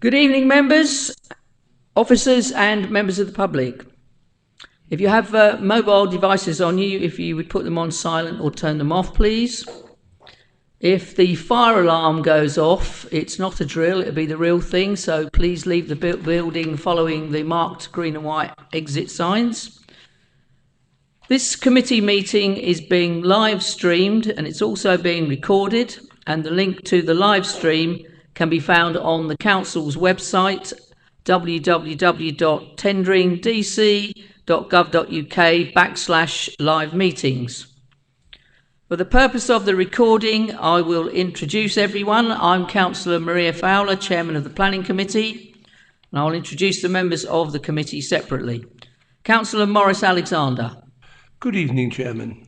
Good evening, members, officers and members of the public. If you have mobile devices on you, if you would put them on silent or turn them off, please. If the fire alarm goes off, it's not a drill, it'll be the real thing, so please leave the building following the marked green and white exit signs. This committee meeting is being live streamed and it's also being recorded, and the link to the live stream can be found on the Council's website, www.tenderingdc.gov.uk/live meetings. For the purpose of the recording, I will introduce everyone. I'm Councillor Maria Fowler, Chairman of the Planning Committee, and I'll introduce the members of the committee separately. Councillor Maurice Alexander. Good evening, Chairman.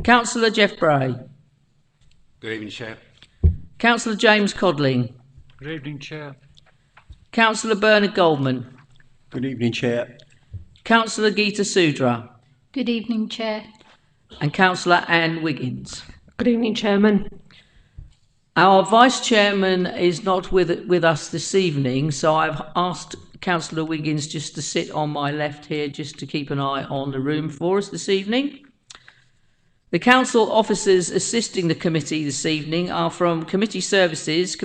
Councillor Jeff Bray. Good evening, Chair. Councillor James Codling. Good evening, Chair. Councillor Bernard Goldman. Good evening, Chair. Councillor Geeta Sudra. Good evening, Chair. And Councillor Anne Wiggins. Good evening, Chairman. Our Vice Chairman is not with us this evening, so I've asked Councillor Wiggins just to sit on my left here, just to keep an eye on the room for us this evening. The Council officers assisting the committee this evening are from Committee Services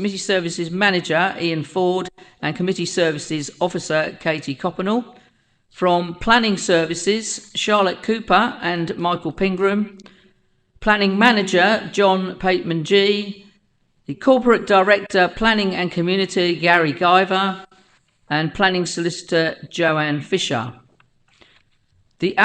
Manager Ian Ford and Committee Services Officer Katie Coppenall. From Planning Services, Charlotte Cooper and Michael Pingram. Planning Manager, John Pateman-G. The Corporate Director, Planning and Community, Gary Guyver. And Planning Solicitor, Joanne Fisher. The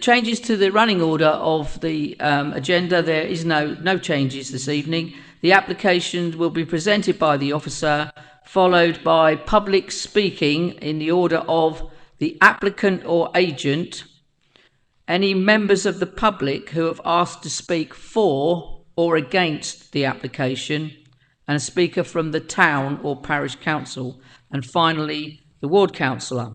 changes to the running order of the agenda, there is no changes this evening. The applications will be presented by the officer, followed by public speaking in the order of the applicant or agent, any members of the public who have asked to speak for or against the application, and a speaker from the town or parish council, and finally the ward councillor.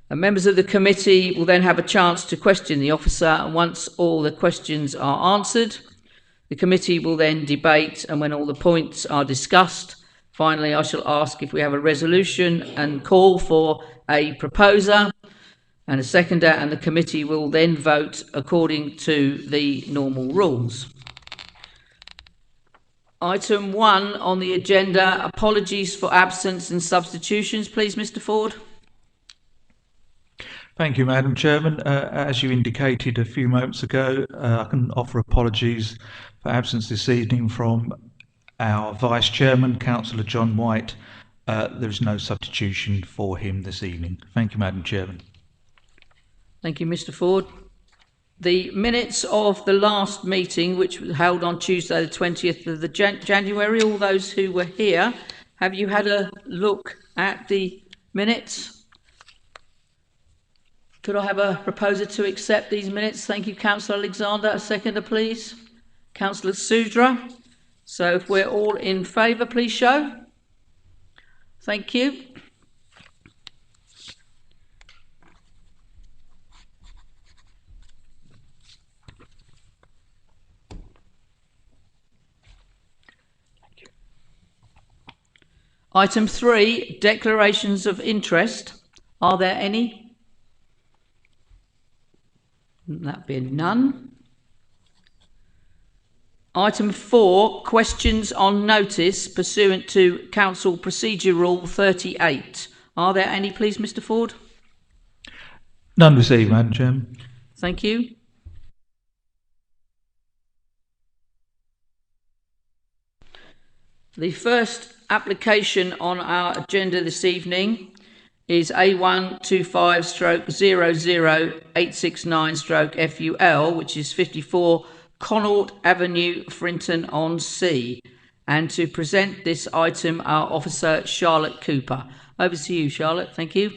And members of the committee will then have a chance to question the officer, and once all the questions are answered, the committee will then debate, and when all the points are discussed, finally I shall ask if we have a resolution and call for a proposer and a seconder, and the committee will then vote according to the normal rules. Item 1 on the agenda, apologies for absence and substitutions, please, Mr. Ford. Thank you, Madam Chairman. As you indicated a few moments ago, I can offer apologies for absence this evening from our Vice Chairman, Councillor John White. There is no substitution for him this evening. Thank you, Madam Chairman. Thank you, Mr. Ford. The minutes of the last meeting, which was held on Tuesday the 20th of January, all those who were here, have you had a look at the minutes? Could I have a proposer to accept these minutes? Thank you, Councillor Alexander. A seconder, please. Councillor Sudra. So if we're all in favour, please show. Thank you. Item 3, declarations of interest. Are there any? That being none. Item 4, questions on notice pursuant to Council Procedure Rule 38. Are there any, please, Mr. Ford? None received, Madam Chairman. Thank you. The first application on our agenda this evening is A125/00869/FUL, which is 54 Connaught Avenue, Frinton-on-Sea. And to present this item, our officer, Charlotte Cooper. Over to you, Charlotte. Thank you.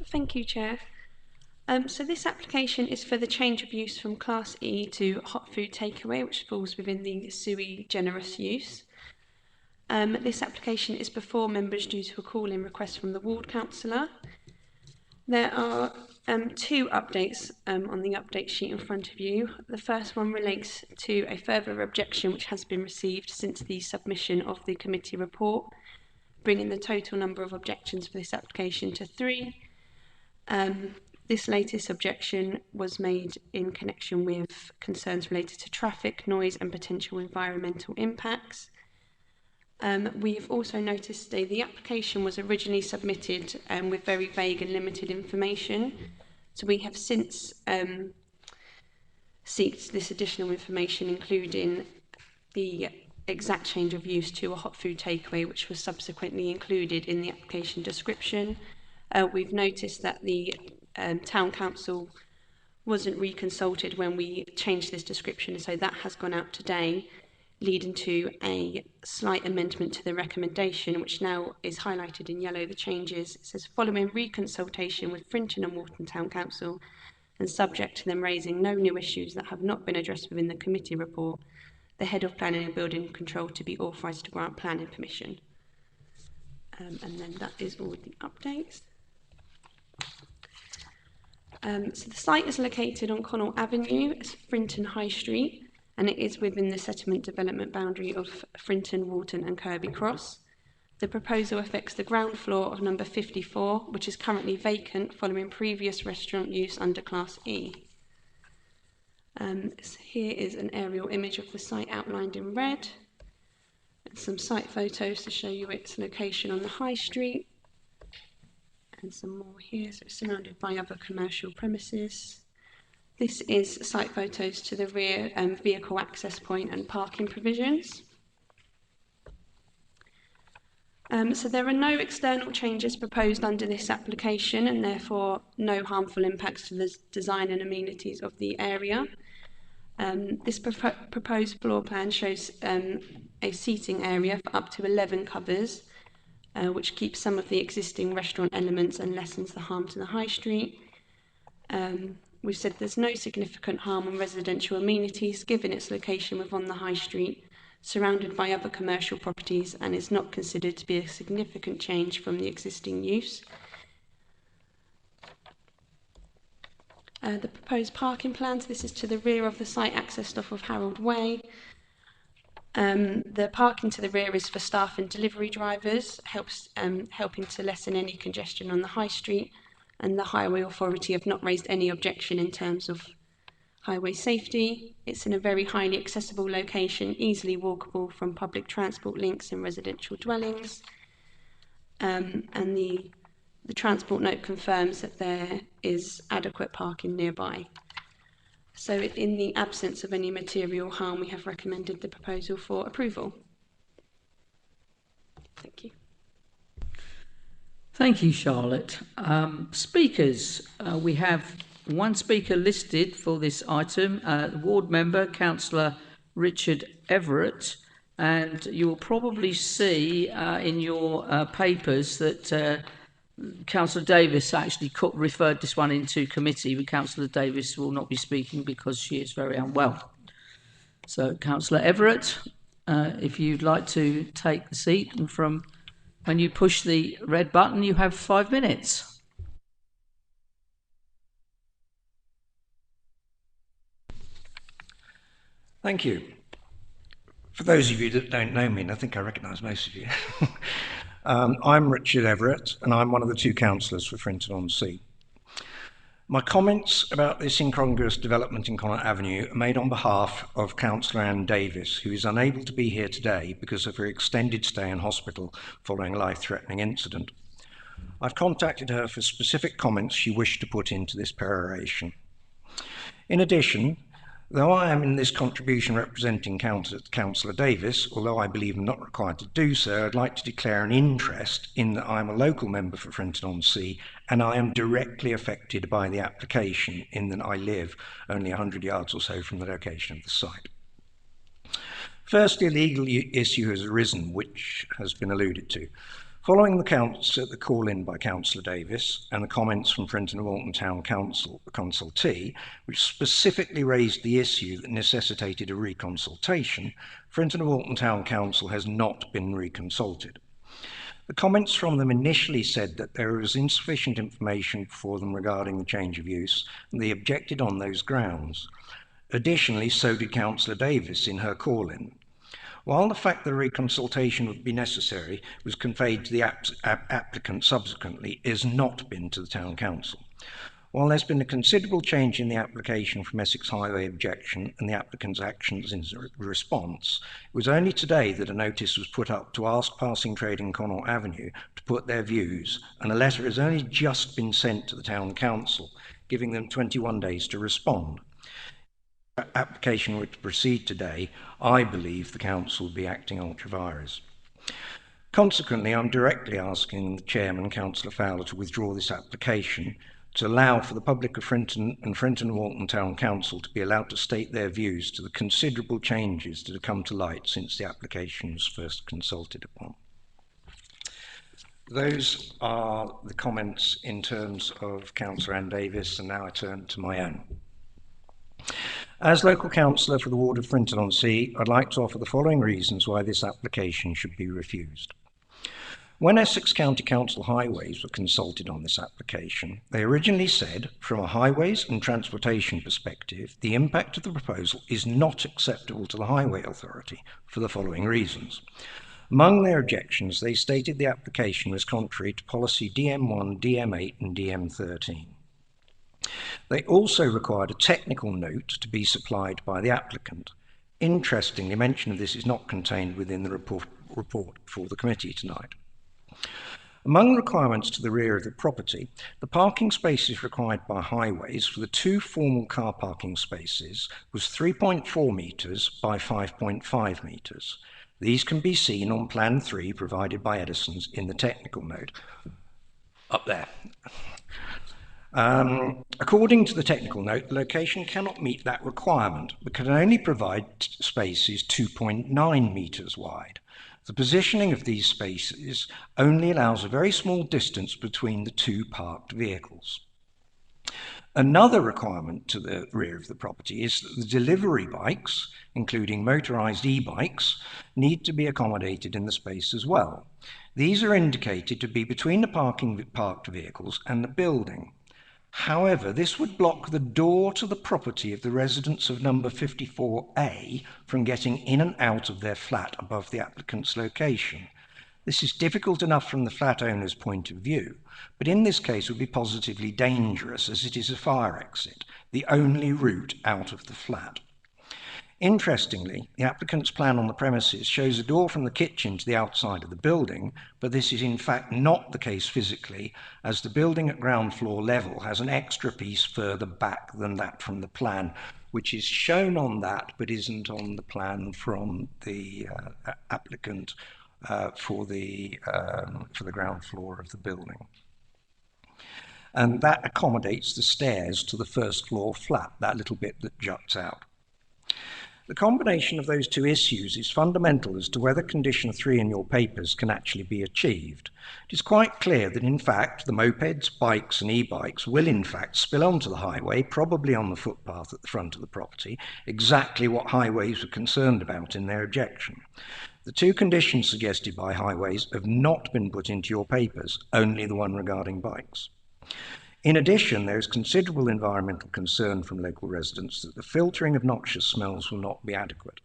Thank you, Chair. So this application is for the change of use from Class E to hot food takeaway, which falls within the sui generis use. This application is before members due to a call-in request from the ward councillor. There are two updates on the update sheet in front of you. The first one relates to a further objection which has been received since the submission of the committee report, bringing the total number of objections for this application to 3. This latest objection was made in connection with concerns related to traffic, noise and potential environmental impacts. We've also noticed the application was originally submitted with very vague and limited information. So we have since sought this additional information, including the exact change of use to a hot food takeaway, which was subsequently included in the application description. We've noticed that the Town Council wasn't reconsulted when we changed this description, so that has gone out today, leading to a slight amendment to the recommendation, which now is highlighted in yellow. The changes, it says, following reconsultation with Frinton and Walton Town Council and subject to them raising no new issues that have not been addressed within the committee report, the Head of Planning and Building Control to be authorised to grant planning permission. And then that is all the updates. So the site is located on Connell Avenue, Frinton High Street, and it is within the settlement development boundary of Frinton, Walton and Kirby Cross. The proposal affects the ground floor of number 54, which is currently vacant following previous restaurant use under Class E. Here is an aerial image of the site outlined in red, and some site photos to show you its location on the High Street. And some more here, so it's surrounded by other commercial premises. This is site photos to the rear vehicle access point and parking provisions. So there are no external changes proposed under this application and therefore no harmful impacts to the design and amenities of the area. This proposed floor plan shows a seating area for up to 11 covers, which keeps some of the existing restaurant elements and lessens the harm to the high street. We've said there's no significant harm on residential amenities given its location within the high street, surrounded by other commercial properties, and is not considered to be a significant change from the existing use. The proposed parking plans, this is to the rear of the site accessed off of Harold Way. The parking to the rear is for staff and delivery drivers, helping to lessen any congestion on the high street, and the Highway Authority have not raised any objection in terms of highway safety. It's in a very highly accessible location, easily walkable from public transport links and residential dwellings. And the transport note confirms that there is adequate parking nearby. So in the absence of any material harm, we have recommended the proposal for approval. Thank you. Thank you, Charlotte. Speakers, we have one speaker listed for this item, ward member, Councillor Richard Everett, and you will probably see in your papers that Councillor Davis actually referred this one into committee, but Councillor Davis will not be speaking because she is very unwell. So, Councillor Everett, if you'd like to take the seat, and from when you push the red button, you have 5 minutes. Thank you. For those of you that don't know me, and I think I recognise most of you, I'm Richard Everett, and I'm one of the 2 councillors for Frinton-on-Sea. My comments about this incongruous development in Connaught Avenue are made on behalf of Councillor Anne Davis, who is unable to be here today because of her extended stay in hospital following a life-threatening incident. I've contacted her for specific comments she wished to put into this peroration. In addition, though I am in this contribution representing Councillor Davis, although I believe I'm not required to do so, I'd like to declare an interest in that I'm a local member for Frinton-on-Sea, and I am directly affected by the application in that I live only 100 yards or so from the location of the site. Firstly, a legal issue has arisen, which has been alluded to. Following the call-in by Councillor Davis and the comments from Frinton and Walton Town Council, the consultee, which specifically raised the issue that necessitated a reconsultation, Frinton and Walton Town Council has not been reconsulted. The comments from them initially said that there was insufficient information for them regarding the change of use, and they objected on those grounds. Additionally, so did Councillor Davis in her call-in. While the fact that a reconsultation would be necessary was conveyed to the applicant subsequently, it has not been to the Town Council. While there's been a considerable change in the application from Essex Highway objection and the applicant's actions in response, it was only today that a notice was put up to ask Passing Trade in Connaught Avenue to put their views, and a letter has only just been sent to the Town Council, giving them 21 days to respond. If the application were to proceed today, I believe the Council would be acting ultra vires. Consequently, I'm directly asking the Chairman, Councillor Fowler, to withdraw this application to allow for the public of Frinton and Frinton and Walton Town Council to be allowed to state their views to the considerable changes that have come to light since the application was first consulted upon. Those are the comments in terms of Councillor Ann Davis, and now I turn to my own. As local councillor for the ward of Frinton-on-Sea, I'd like to offer the following reasons why this application should be refused. When Essex County Council Highways were consulted on this application, they originally said, from a highways and transportation perspective, the impact of the proposal is not acceptable to the Highway Authority for the following reasons. Among their objections, they stated the application was contrary to policy DM1, DM8 and DM13. They also required a technical note to be supplied by the applicant. Interestingly, mention of this is not contained within the report for the committee tonight. Among requirements to the rear of the property, the parking spaces required by highways for the two formal car parking spaces was 3.4 metres by 5.5 metres. These can be seen on Plan 3 provided by Edison's in the technical note. Up there. According to the technical note, the location cannot meet that requirement, but can only provide spaces 2.9 metres wide. The positioning of these spaces only allows a very small distance between the two parked vehicles. Another requirement to the rear of the property is that the delivery bikes, including motorised e-bikes, need to be accommodated in the space as well. These are indicated to be between the parked vehicles and the building. However, this would block the door to the property of the residents of number 54A from getting in and out of their flat above the applicant's location. This is difficult enough from the flat owner's point of view, but in this case would be positively dangerous as it is a fire exit, the only route out of the flat. Interestingly, the applicant's plan on the premises shows a door from the kitchen to the outside of the building, but this is in fact not the case physically, as the building at ground floor level has an extra piece further back than that from the plan, which is shown on that but isn't on the plan from the applicant for the ground floor of the building. And that accommodates the stairs to the first floor flat, that little bit that juts out. The combination of those two issues is fundamental as to whether condition 3 in your papers can actually be achieved. It is quite clear that in fact the mopeds, bikes and e-bikes will in fact spill onto the highway, probably on the footpath at the front of the property, exactly what highways were concerned about in their objection. The two conditions suggested by highways have not been put into your papers, only the one regarding bikes. In addition, there is considerable environmental concern from local residents that the filtering of noxious smells will not be adequate.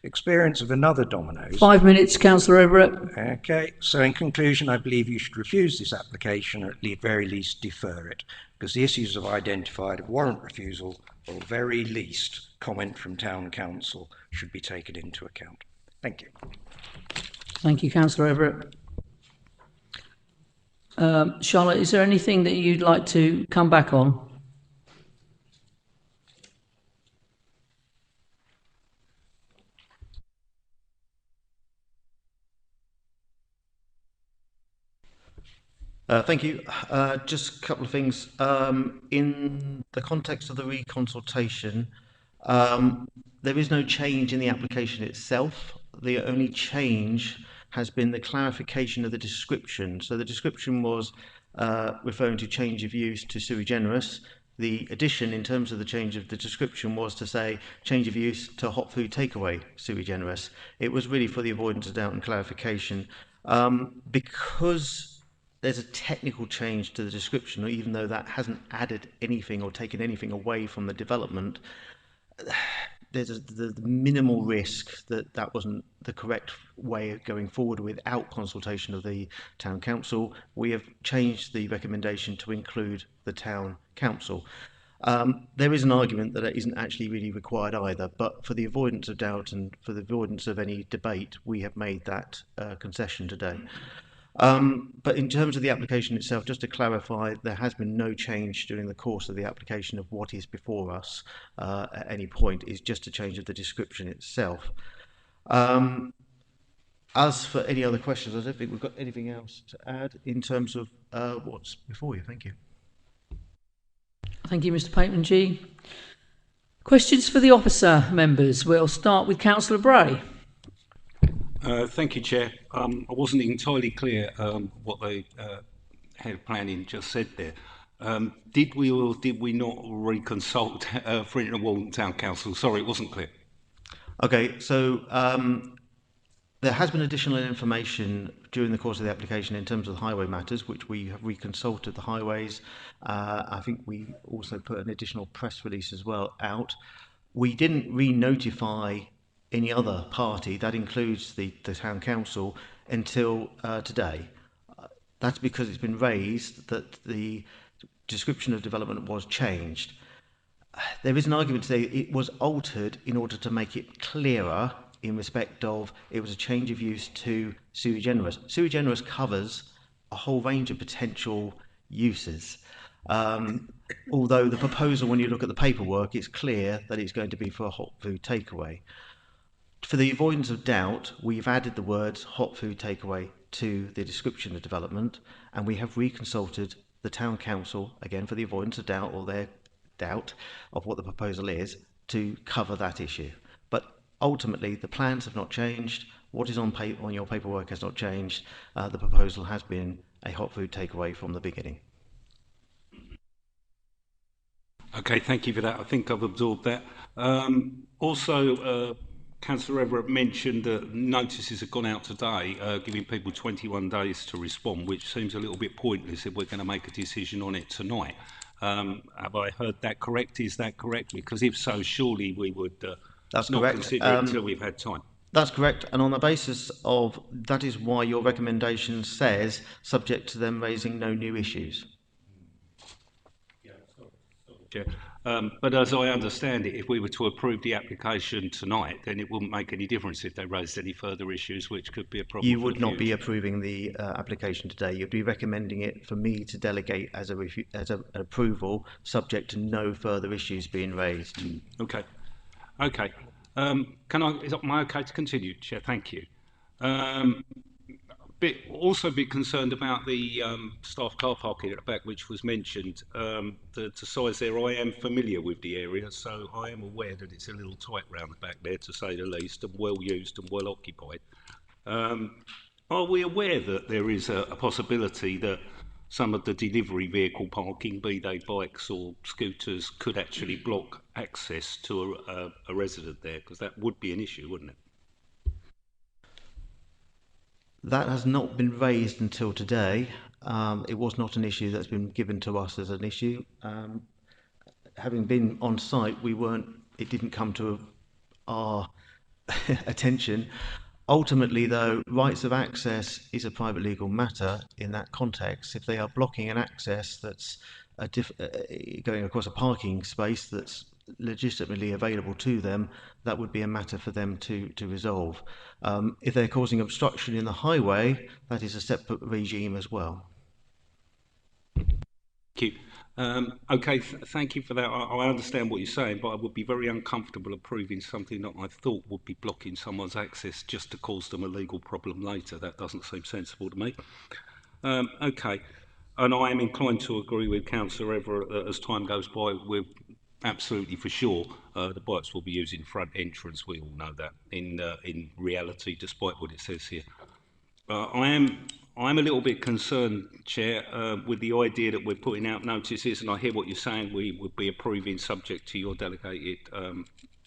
Experience of another Domino's. 5 minutes, Councillor Everett. Okay, so in conclusion, I believe you should refuse this application, or at the very least defer it, because the issues I've identified of warrant refusal, or at very least comment from Town Council, should be taken into account. Thank you. Thank you, Councillor Everett. Charlotte, is there anything that you'd like to come back on? Thank you. Just a couple of things. In the context of the reconsultation, there is no change in the application itself. The only change has been the clarification of the description. So the description was referring to change of use to sui generis. The addition in terms of the change of the description was to say change of use to hot food takeaway sui generis. It was really for the avoidance of doubt and clarification. Because there's a technical change to the description, even though that hasn't added anything or taken anything away from the development, there's the minimal risk that that wasn't the correct way of going forward without consultation of the town council. We have changed the recommendation to include the town council. There is an argument that it isn't actually really required either, but for the avoidance of doubt and for the avoidance of any debate, we have made that concession today. But in terms of the application itself, just to clarify, there has been no change during the course of the application of what is before us at any point. It's just a change of the description itself. As for any other questions, I don't think we've got anything else to add in terms of what's before you. Thank you. Thank you, Mr. Pateman G. Questions for the officer members. We'll start with Councillor Bray. Thank you, Chair. I wasn't entirely clear what the head of planning just said there. Did we or did we not reconsult Frinton and Walton Town Council? Sorry, it wasn't clear. Okay, so there has been additional information during the course of the application in terms of the highway matters, which we have reconsulted the highways. I think we also put an additional press release as well out. We didn't re-notify any other party, that includes the town council, until today. That's because it's been raised that the description of development was changed. There is an argument to say it was altered in order to make it clearer in respect of it was a change of use to sui generis. Sui generis covers a whole range of potential uses. Although the proposal, when you look at the paperwork, it's clear that it's going to be for a hot food takeaway. For the avoidance of doubt, we've added the words hot food takeaway to the description of development, and we have reconsulted the town council, again for the avoidance of doubt or their doubt of what the proposal is, to cover that issue. But ultimately, the plans have not changed. What is on your paperwork has not changed. The proposal has been a hot food takeaway from the beginning. Okay, thank you for that. I think I've absorbed that. Also, Councillor Everett mentioned that notices have gone out today, giving people 21 days to respond, which seems a little bit pointless if we're going to make a decision on it tonight. Have I heard that correct? Is that correct? Because if so, surely we would That's not correct. consider it until we've had time. That's correct, and on the basis of that is why your recommendation says subject to them raising no new issues. Yeah. But as I understand it, if we were to approve the application tonight, then it wouldn't make any difference if they raised any further issues, which could be a problem. You would not be approving the application today. You'd be recommending it for me to delegate as an approval, subject to no further issues being raised. Okay. Okay. Am I okay to continue, Chair? Thank you. Also a bit concerned about the staff car parking at the back, which was mentioned. The size there, I am familiar with the area, so I am aware that it's a little tight round the back there, to say the least, and well used and well occupied. Are we aware that there is a possibility that some of the delivery vehicle parking, be they bikes or scooters, could actually block access to a resident there? Because that would be an issue, wouldn't it? That has not been raised until today. It was not an issue that's been given to us as an issue. Having been on site, it didn't come to our attention. Ultimately, though, rights of access is a private legal matter in that context. If they are blocking an access that's going across a parking space that's legitimately available to them, that would be a matter for them to resolve. If they're causing obstruction in the highway, that is a separate regime as well. Thank you. Okay, thank you for that. I understand what you're saying, but I would be very uncomfortable approving something that I thought would be blocking someone's access just to cause them a legal problem later. That doesn't seem sensible to me. Okay, and I am inclined to agree with Councillor Everett that as time goes by, we're absolutely for sure the bikes will be using front entrance. We all know that in reality, despite what it says here. I'm a little bit concerned, Chair, with the idea that we're putting out notices, and I hear what you're saying, we would be approving subject to your delegated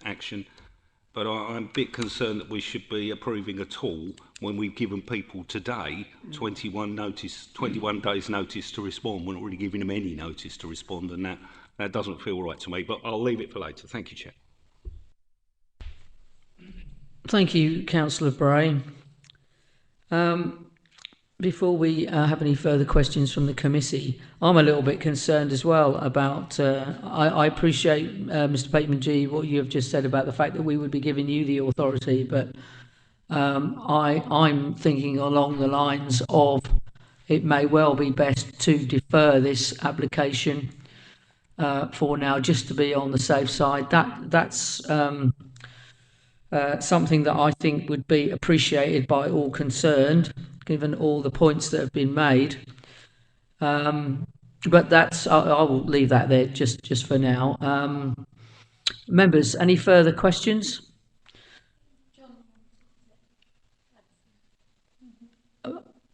action. but I'm a bit concerned that we should be approving at all when we've given people today 21 days notice to respond. We're not really giving them any notice to respond, and that doesn't feel right to me, but I'll leave it for later. Thank you, Chair. Thank you, Councillor Bray. Before we have any further questions from the committee, I'm a little bit concerned as well about, I appreciate, Mr Bateman-G, what you have just said about the fact that we would be giving you the authority, but I'm thinking along the lines of it may well be best to defer this application for now, just to be on the safe side. That's something that I think would be appreciated by all concerned, given all the points that have been made. But that's, I will leave that there just for now. Members, any further questions?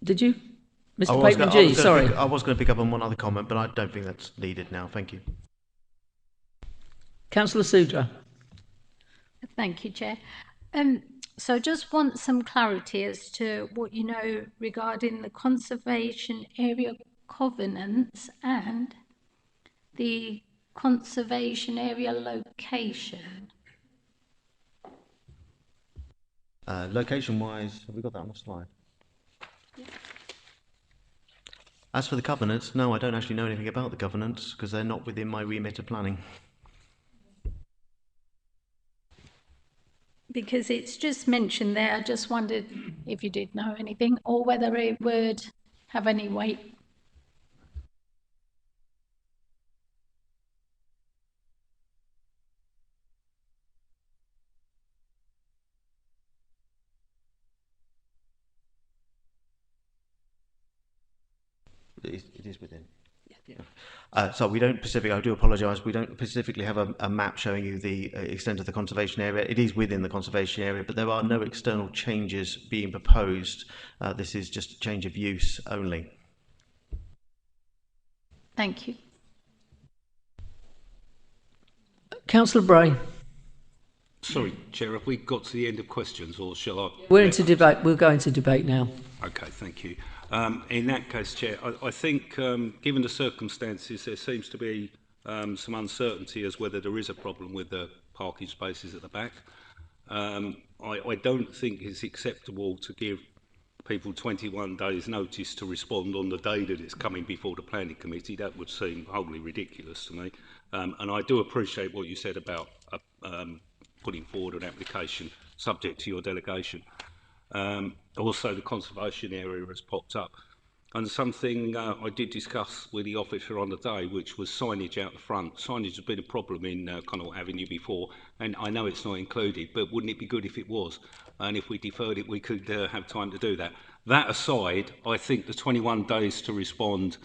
Did you? Mr Bateman-G, sorry. I was going to pick up on one other comment, but I don't think that's needed now. Thank you. Councillor Sudra. Thank you, Chair. So just want some clarity as to what you know regarding the conservation area covenants and the conservation area location. Location-wise, have we got that on the slide? Yeah. As for the covenants, no, I don't actually know anything about the covenants because they're not within my remit of planning. Because it's just mentioned there, I just wondered if you did know anything or whether it would have any weight. It is within. So we don't specifically, I do apologise, we don't specifically have a map showing you the extent of the conservation area. It is within the conservation area, but there are no external changes being proposed. This is just a change of use only. Thank you. Councillor Bray. Sorry, Chair, have we got to the end of questions, or shall I? We're into debate. We'll go into debate now. Okay, thank you. In that case, Chair, I think given the circumstances, there seems to be some uncertainty as whether there is a problem with the parking spaces at the back. I don't think it's acceptable to give people 21 days notice to respond on the day that it's coming before the planning committee. That would seem wholly ridiculous to me. And I do appreciate what you said about putting forward an application subject to your delegation. Also, the conservation area has popped up. And something I did discuss with the officer on the day, which was signage out the front. Signage has been a problem in Connaught Avenue before, and I know it's not included, but wouldn't it be good if it was? And if we deferred it, we could have time to do that. That aside, I think the 21 days to respond,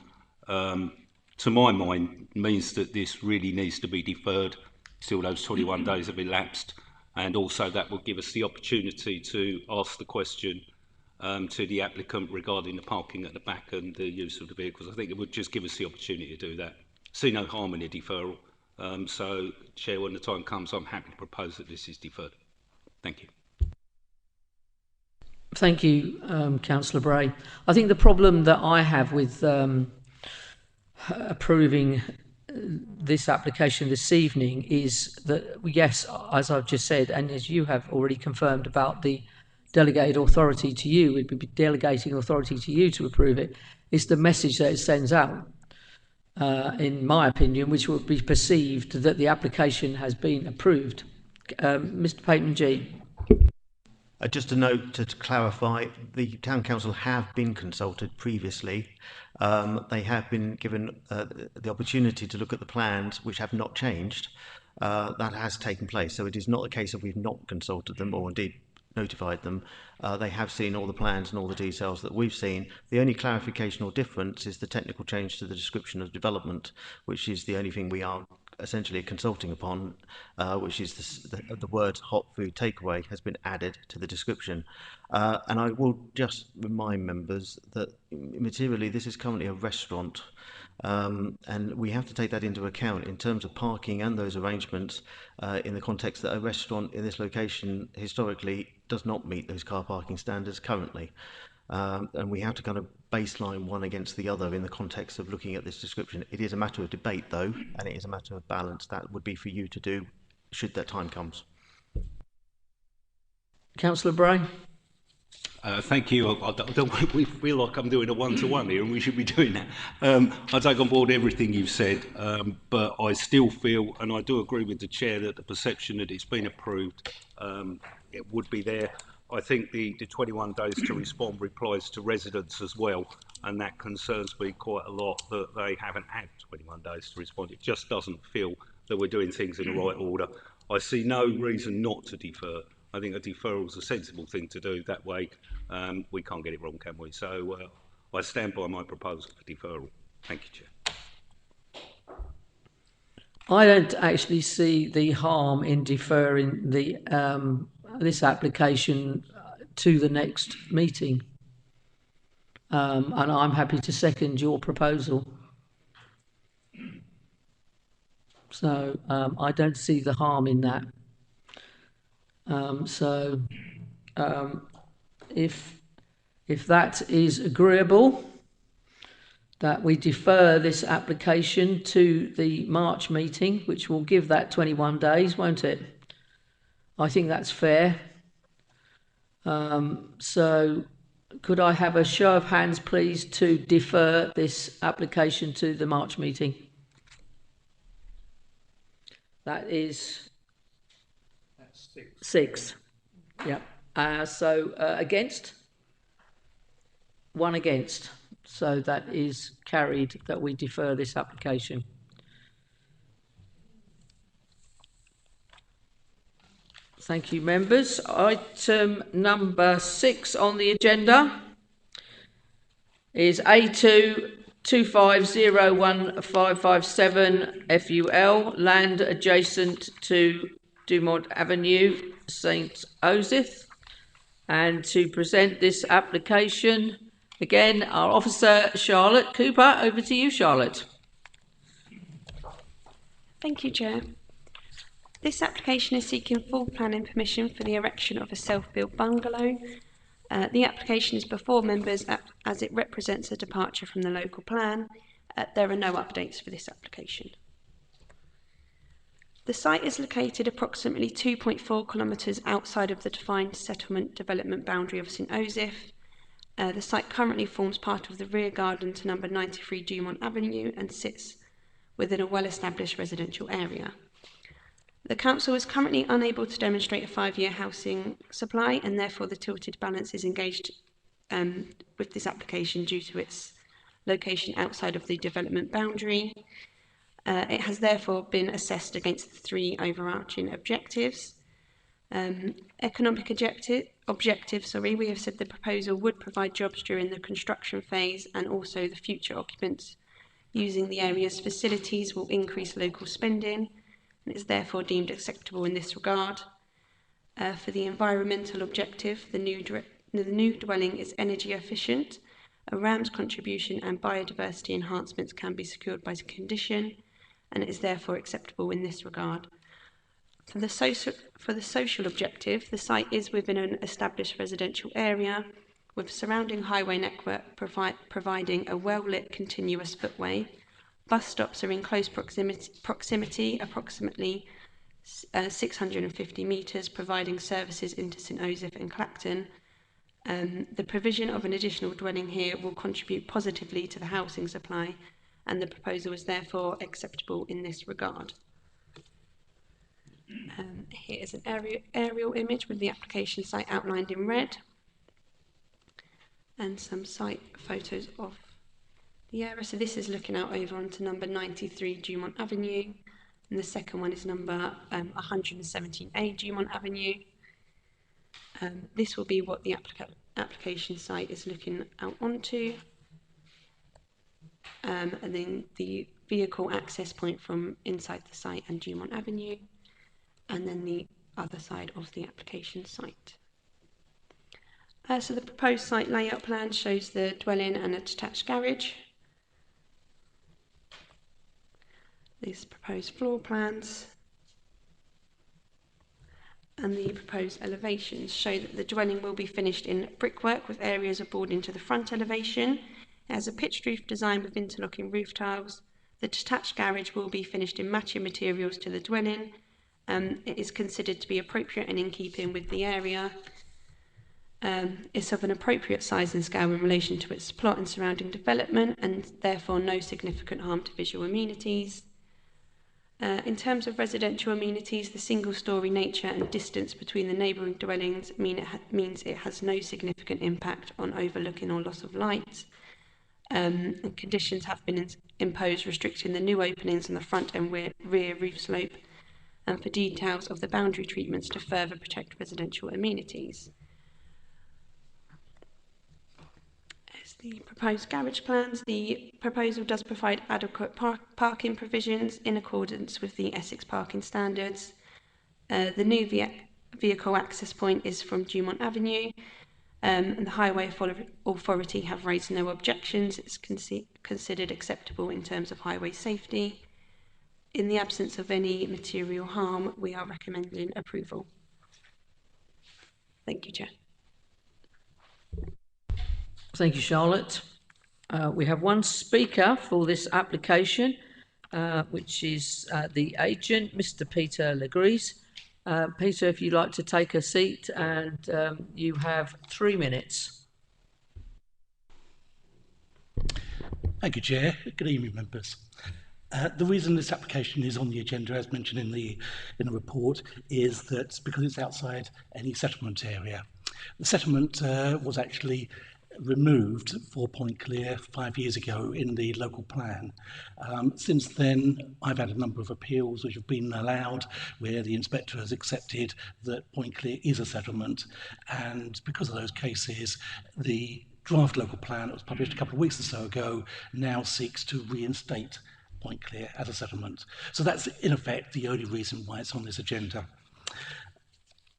to my mind, means that this really needs to be deferred till those 21 days have elapsed. And also that will give us the opportunity to ask the question to the applicant regarding the parking at the back and the use of the vehicles. I think it would just give us the opportunity to do that. See no harm in a deferral. So, Chair, when the time comes, I'm happy to propose that this is deferred. Thank you. Thank you, Councillor Bray. I think the problem that I have with approving this application this evening is that, yes, as I've just said, and as you have already confirmed about the delegated authority to you, we'd be delegating authority to you to approve it, is the message that it sends out, in my opinion, which will be perceived that the application has been approved. Mr Bateman-G. Just a note to clarify, the Town Council have been consulted previously. They have been given the opportunity to look at the plans, which have not changed. That has taken place, so it is not a case of we've not consulted them or indeed notified them. They have seen all the plans and all the details that we've seen. The only clarification or difference is the technical change to the description of development, which is the only thing we are essentially consulting upon, which is the words hot food takeaway has been added to the description. And I will just remind members that materially this is currently a restaurant. And we have to take that into account in terms of parking and those arrangements in the context that a restaurant in this location historically does not meet those car parking standards currently. And we have to kind of baseline one against the other in the context of looking at this description. It is a matter of debate, though, and it is a matter of balance. That would be for you to do should that time comes. Councillor Bray? Thank you. I don't we feel like I'm doing a one-to-one here, and we should be doing that. I take on board everything you've said, but I still feel, and I do agree with the chair, that the perception that it's been approved, it would be there. I think the 21 days to respond applies to residents as well, and that concerns me quite a lot that they haven't had 21 days to respond. It just doesn't feel that we're doing things in the right order. I see no reason not to defer. I think a deferral is a sensible thing to do. That way, we can't get it wrong, can we? So I stand by my proposal for deferral. Thank you, Chair. I don't actually see the harm in deferring the this application to the next meeting, and I'm happy to second your proposal. So I don't see the harm in that. If that is agreeable, that we defer this application to the March meeting, which will give that 21 days, won't it? I think that's fair. So could I have a show of hands, please, to defer this application to the March meeting? That is... That's six. Yeah. Against? One against. So that is carried, that we defer this application. Thank you, members. Item number 6 on the agenda is A2 25015557 FUL, land adjacent to Dumont Avenue, St Osyth. And to present this application, again, our officer, Charlotte Cooper. Over to you, Charlotte. Thank you, Chair. This application is seeking full planning permission for the erection of a self-built bungalow. The application is before members as it represents a departure from the local plan. There are no updates for this application. The site is located approximately 2.4 kilometres outside of the defined settlement development boundary of St Osyth. The site currently forms part of the rear garden to number 93 Dumont Avenue and sits within a well-established residential area. The council is currently unable to demonstrate a 5-year housing supply, and therefore the tilted balance is engaged with this application due to its location outside of the development boundary. It has therefore been assessed against the 3 overarching objectives. Economic objectives, we have said the proposal would provide jobs during the construction phase, and also the future occupants using the area's facilities will increase local spending, and is therefore deemed acceptable in this regard. For the environmental objective, the new dwelling is energy efficient. A RAMS contribution and biodiversity enhancements can be secured by condition, and it is therefore acceptable in this regard. For the social objective, the site is within an established residential area with surrounding highway network providing a well-lit continuous footway. Bus stops are in close proximity, approximately 650 metres, providing services into St Osyth and Clacton. The provision of an additional dwelling here will contribute positively to the housing supply, and the proposal is therefore acceptable in this regard. Here is an aerial image with the application site outlined in red, and some site photos of the area. So this is looking out over onto number 93 Dumont Avenue, and the second one is number 117A Dumont Avenue. This will be what the application site is looking out onto, and then the vehicle access point from inside the site and Dumont Avenue, and then the other side of the application site. So the proposed site layout plan shows the dwelling and a detached garage. These proposed floor plans and the proposed elevations show that the dwelling will be finished in brickwork with areas of boarding to the front elevation. It has a pitched roof design with interlocking roof tiles. The detached garage will be finished in matching materials to the dwelling. It is considered to be appropriate and in keeping with the area. It's of an appropriate size and scale in relation to its plot and surrounding development, and therefore no significant harm to visual amenities. In terms of residential amenities, the single-storey nature and distance between the neighbouring dwellings means it has no significant impact on overlooking or loss of light. And conditions have been imposed restricting the new openings on the front and rear roof slope, and for details of the boundary treatments to further protect residential amenities. As the proposed garage plans, the proposal does provide adequate parking provisions in accordance with the Essex parking standards. The new vehicle access point is from Dumont Avenue, and the Highway Authority have raised no objections. It's considered acceptable in terms of highway safety. In the absence of any material harm, we are recommending approval. Thank you, Chair. Thank you, Charlotte. We have one speaker for this application, which is the agent, Mr. Peter Legris. Peter, if you'd like to take a seat, and you have 3 minutes. Thank you, Chair. Good evening, members. The reason this application is on the agenda, as mentioned in the report, is that because it's outside any settlement area. The settlement was actually removed for Point Clear 5 years ago in the local plan. Since then, I've had a number of appeals which have been allowed where the inspector has accepted that Point Clear is a settlement, and because of those cases, the draft local plan that was published a couple of weeks or so ago now seeks to reinstate Point Clear as a settlement. So that's in effect the only reason why it's on this agenda.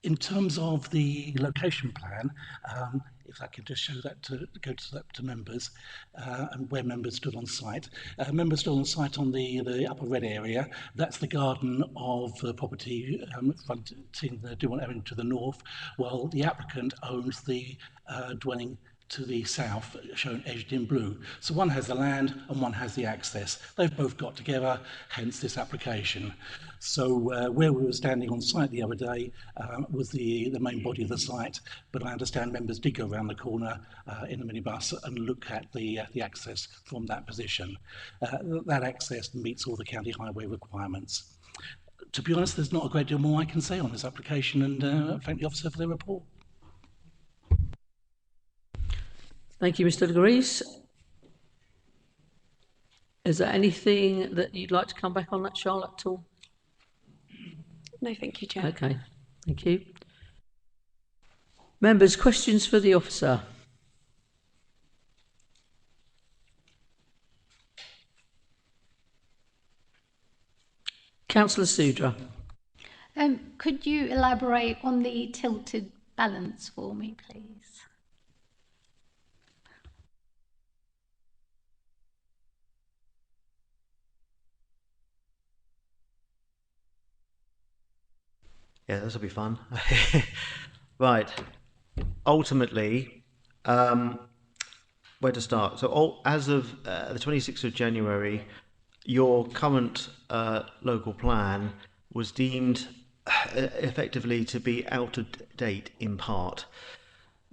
In terms of the location plan, if I could just show that to members, and where members stood on site. Members stood on site on the upper red area. That's the garden of the property fronting the Dumont Avenue to the north, while the applicant owns the dwelling to the south, shown edged in blue. So one has the land and one has the access. They've both got together, hence this application. So where we were standing on site the other day was the main body of the site, but I understand members did go around the corner in a minibus and look at the access from that position. That access meets all the county highway requirements. To be honest, there's not a great deal more I can say on this application, and thank the officer for their report. Thank you, Mr. Legris. Is there anything that you'd like to come back on that, Charlotte, at all? No, thank you, Chair. Okay, thank you. Members, questions for the officer? Councillor Sudra. Could you elaborate on the tilted balance for me, please? Yeah, this will be fun. Right. Ultimately, where to start? So as of the 26th of January, your current local plan was deemed effectively to be out of date in part.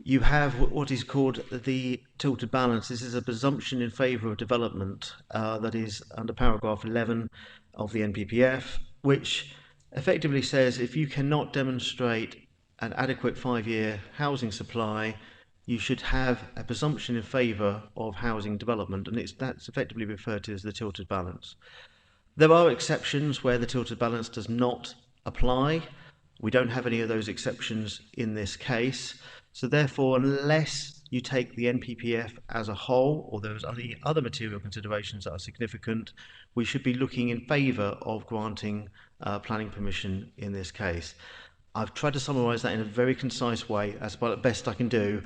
You have what is called the tilted balance. This is a presumption in favour of development that is under paragraph 11 of the NPPF, which effectively says if you cannot demonstrate an adequate 5-year housing supply, you should have a presumption in favour of housing development, and that's effectively referred to as the tilted balance. There are exceptions where the tilted balance does not apply. We don't have any of those exceptions in this case, so therefore, unless you take the NPPF as a whole, or there's any other material considerations that are significant, we should be looking in favour of granting planning permission in this case. I've tried to summarise that in a very concise way, as best I can do.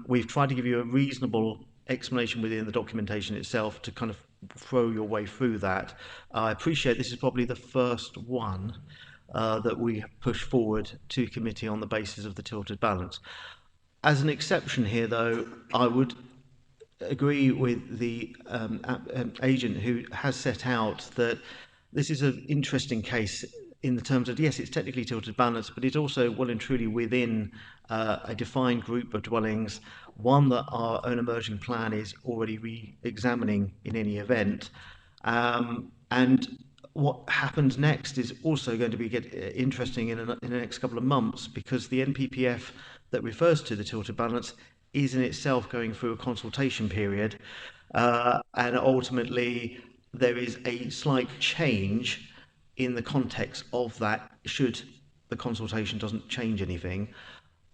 We've tried to give you a reasonable explanation within the documentation itself to kind of throw your way through that. I appreciate this is probably the first one that we push forward to committee on the basis of the tilted balance. As an exception here, though, I would agree with the agent who has set out that this is an interesting case in the terms of, yes, it's technically tilted balance, but it's also well and truly within a defined group of dwellings, one that our own emerging plan is already re-examining in any event. And what happens next is also going to be interesting in the next couple of months, because the NPPF that refers to the tilted balance is in itself going through a consultation period, and ultimately there is a slight change in the context of that, should the consultation doesn't change anything,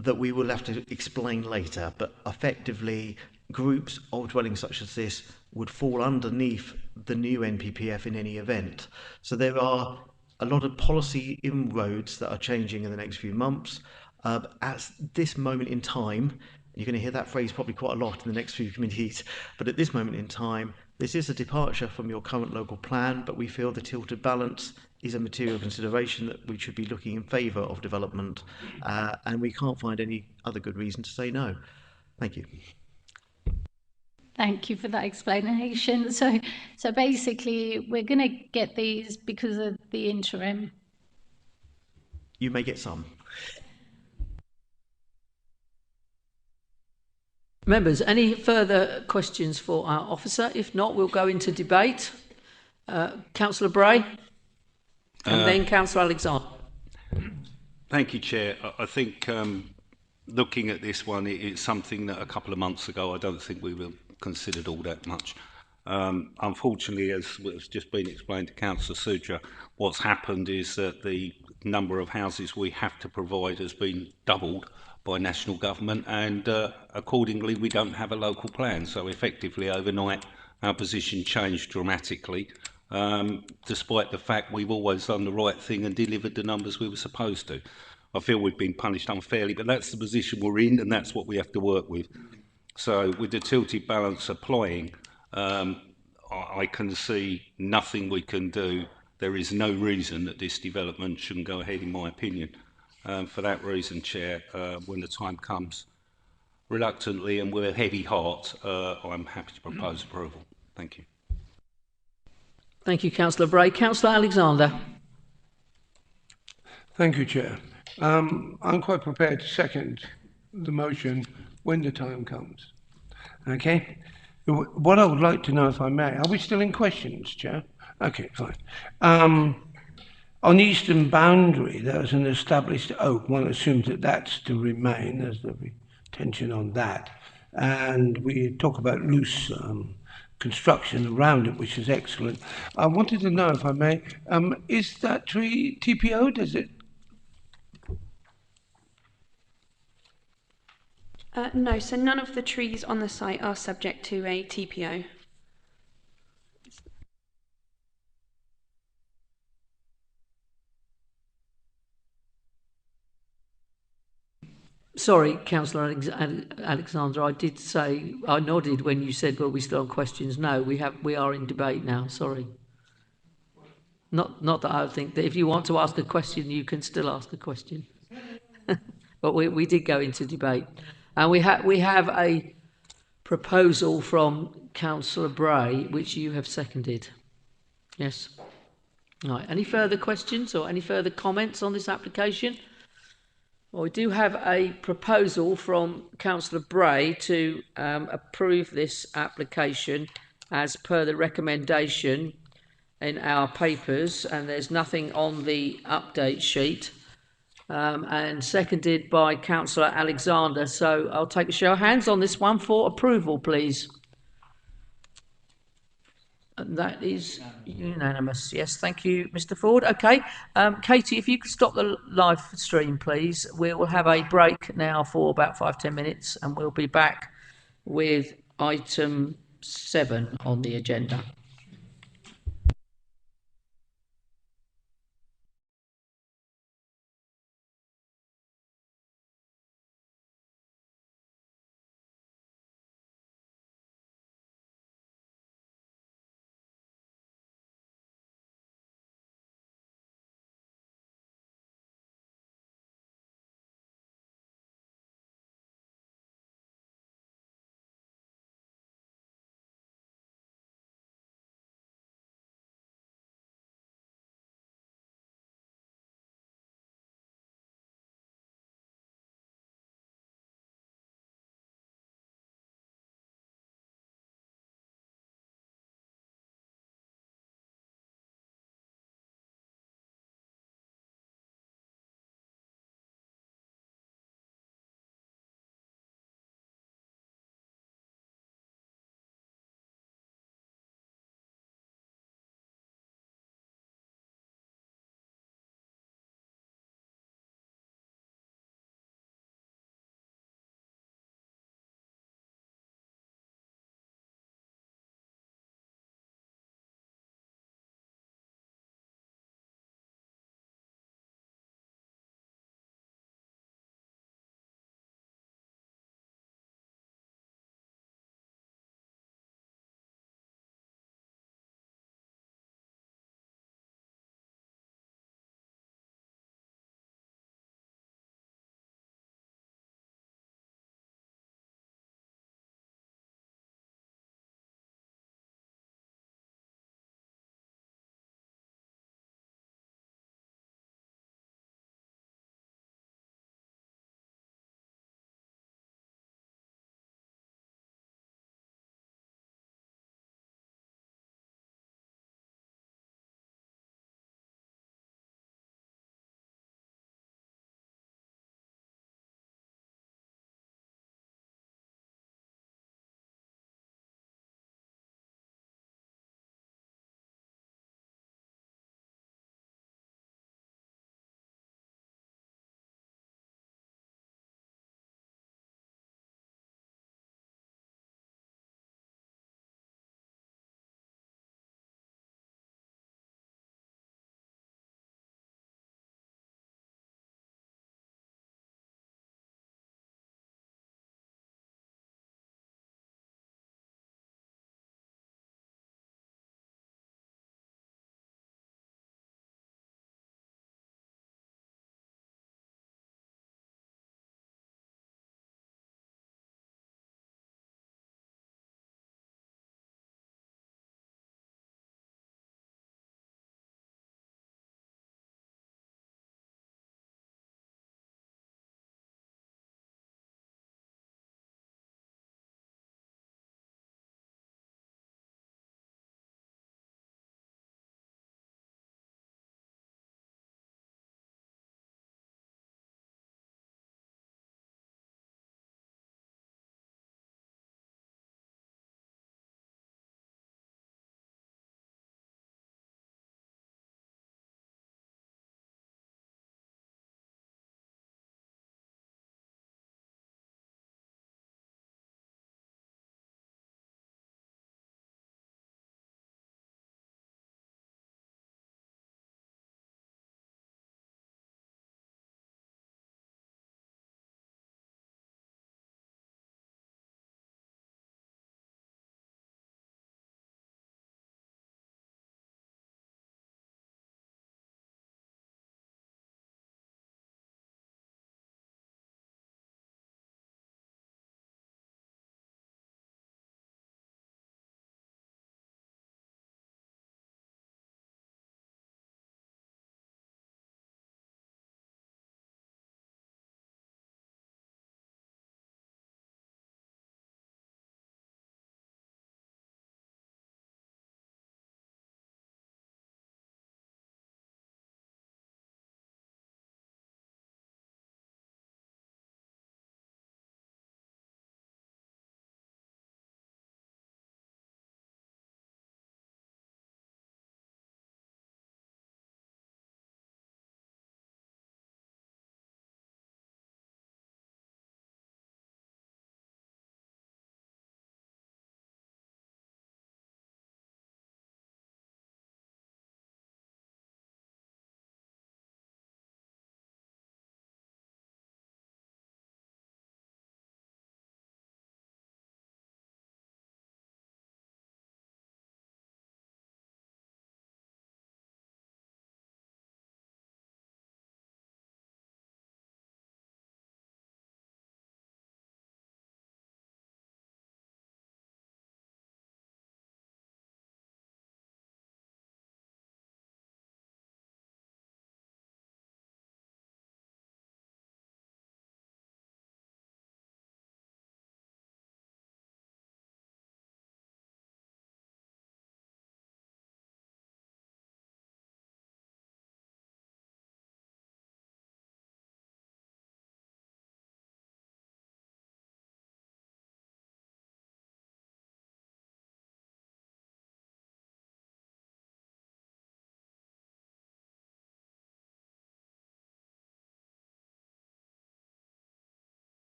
that we will have to explain later. But effectively, groups of dwellings such as this would fall underneath the new NPPF in any event. So there are a lot of policy inroads that are changing in the next few months. At this moment in time, you're going to hear that phrase probably quite a lot in the next few committees, but at this moment in time, this is a departure from your current local plan, but we feel the tilted balance is a material consideration that we should be looking in favour of development, and we can't find any other good reason to say no. Thank you. Thank you for that explanation. So basically, we're going to get these because of the interim. You may get some. Members, any further questions for our officer? If not, we'll go into debate. Councillor Bray, and then Councillor Alexander. Thank you, Chair. I think looking at this one, it's something that a couple of months ago I don't think we were considered all that much. Unfortunately, as has just been explained to Councillor Sudra, what's happened is that the number of houses we have to provide has been doubled by national government, and accordingly we don't have a local plan. So effectively overnight our position changed dramatically, despite the fact we've always done the right thing and delivered the numbers we were supposed to. I feel we've been punished unfairly, but that's the position we're in and that's what we have to work with. So with the tilted balance applying, I can see nothing we can do. There is no reason that this development shouldn't go ahead, in my opinion. For that reason, Chair, when the time comes, reluctantly and with a heavy heart, I'm happy to propose approval. Thank you. Thank you, Councillor Bray. Councillor Alexander. Thank you, Chair. I'm quite prepared to second the motion when the time comes. Okay? What I would like to know, if I may, are we still in questions, Chair? Okay, fine. On the eastern boundary, there was an established oak. One assumes that that's to remain, as there'll be tension on that. And we talk about loose construction around it, which is excellent. I wanted to know, if I may, is that tree TPO? Does it? No, so none of the trees on the site are subject to a TPO. Sorry, Councillor Alexander, I did say, I nodded when you said, well, we still have questions. No, we are in debate now, sorry. Not that I think that if you want to ask a question, you can still ask a question. But we did go into debate. And we have a proposal from Councillor Bray, which you have seconded. Yes. Right. Any further questions or any further comments on this application? Well, we do have a proposal from Councillor Bray to approve this application as per the recommendation in our papers, and there's nothing on the update sheet, and seconded by Councillor Alexander. So I'll take a show of hands on this one for approval, please. And that is unanimous. Yes, thank you, Mr. Ford. Okay, Katie, if you could stop the live stream, please. We will have a break now for about 5-10 minutes, and we'll be back with item 7 on the agenda.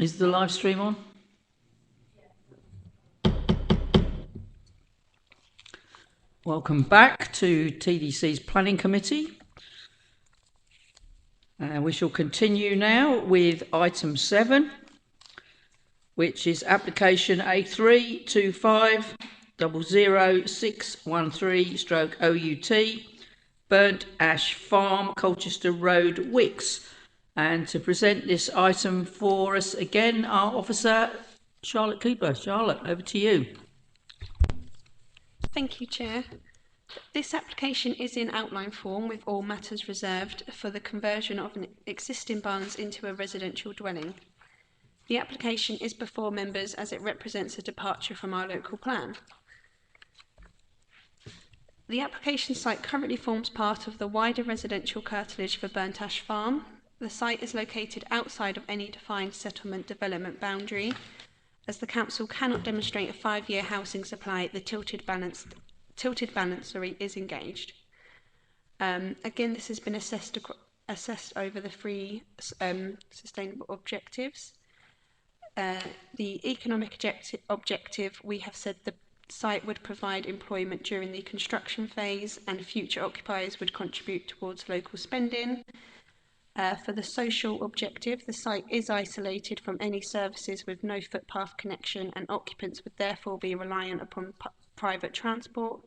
Is the live stream on? Welcome back to TDC's Planning Committee. We shall continue now with item 7, which is application A325000613/OUT, Burnt Ash Farm, Colchester Road, Wicks. And to present this item for us again, our officer, Charlotte Cooper. Charlotte, over to you. Thank you, Chair. This application is in outline form with all matters reserved for the conversion of an existing barns into a residential dwelling. The application is before members as it represents a departure from our local plan. The application site currently forms part of the wider residential curtilage for Burnt Ash Farm. The site is located outside of any defined settlement development boundary. As the council cannot demonstrate a 5-year housing supply, the tilted balance is engaged. Again, this has been assessed over the 3 sustainable objectives. The economic objective, we have said the site would provide employment during the construction phase and future occupiers would contribute towards local spending. For the social objective, the site is isolated from any services with no footpath connection and occupants would therefore be reliant upon private transport.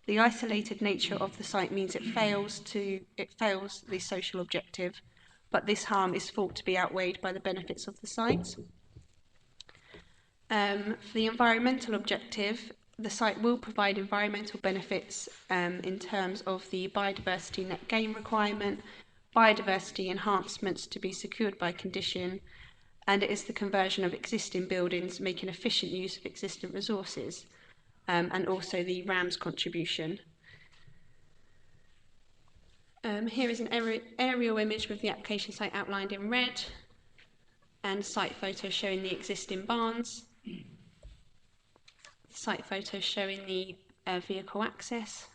The isolated nature of the site means it fails the social objective, but this harm is thought to be outweighed by the benefits of the site. For the environmental objective, the site will provide environmental benefits in terms of the biodiversity net gain requirement, biodiversity enhancements to be secured by condition, and it is the conversion of existing buildings, making efficient use of existing resources, and also the RAMS contribution. Here is an aerial image with the application site outlined in red, and site photos showing the existing barns. Site photos showing the vehicle access.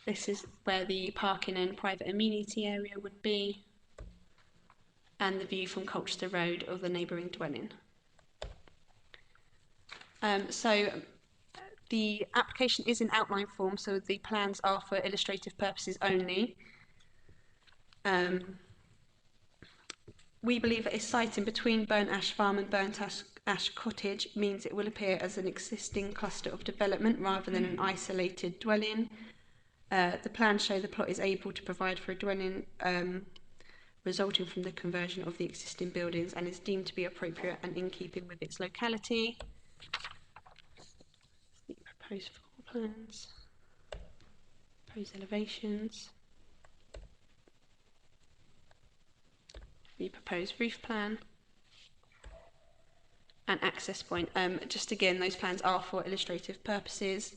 This is where the parking and private amenity area would be, and the view from Colchester Road of the neighbouring dwelling. So the application is in outline form, so the plans are for illustrative purposes only. We believe that a site in between Burnt Ash Farm and Burnt Ash Cottage means it will appear as an existing cluster of development rather than an isolated dwelling. The plans show the plot is able to provide for a dwelling resulting from the conversion of the existing buildings and is deemed to be appropriate and in keeping with its locality. The proposed floor plans, proposed elevations, the proposed roof plan, and access point. Just again, those plans are for illustrative purposes.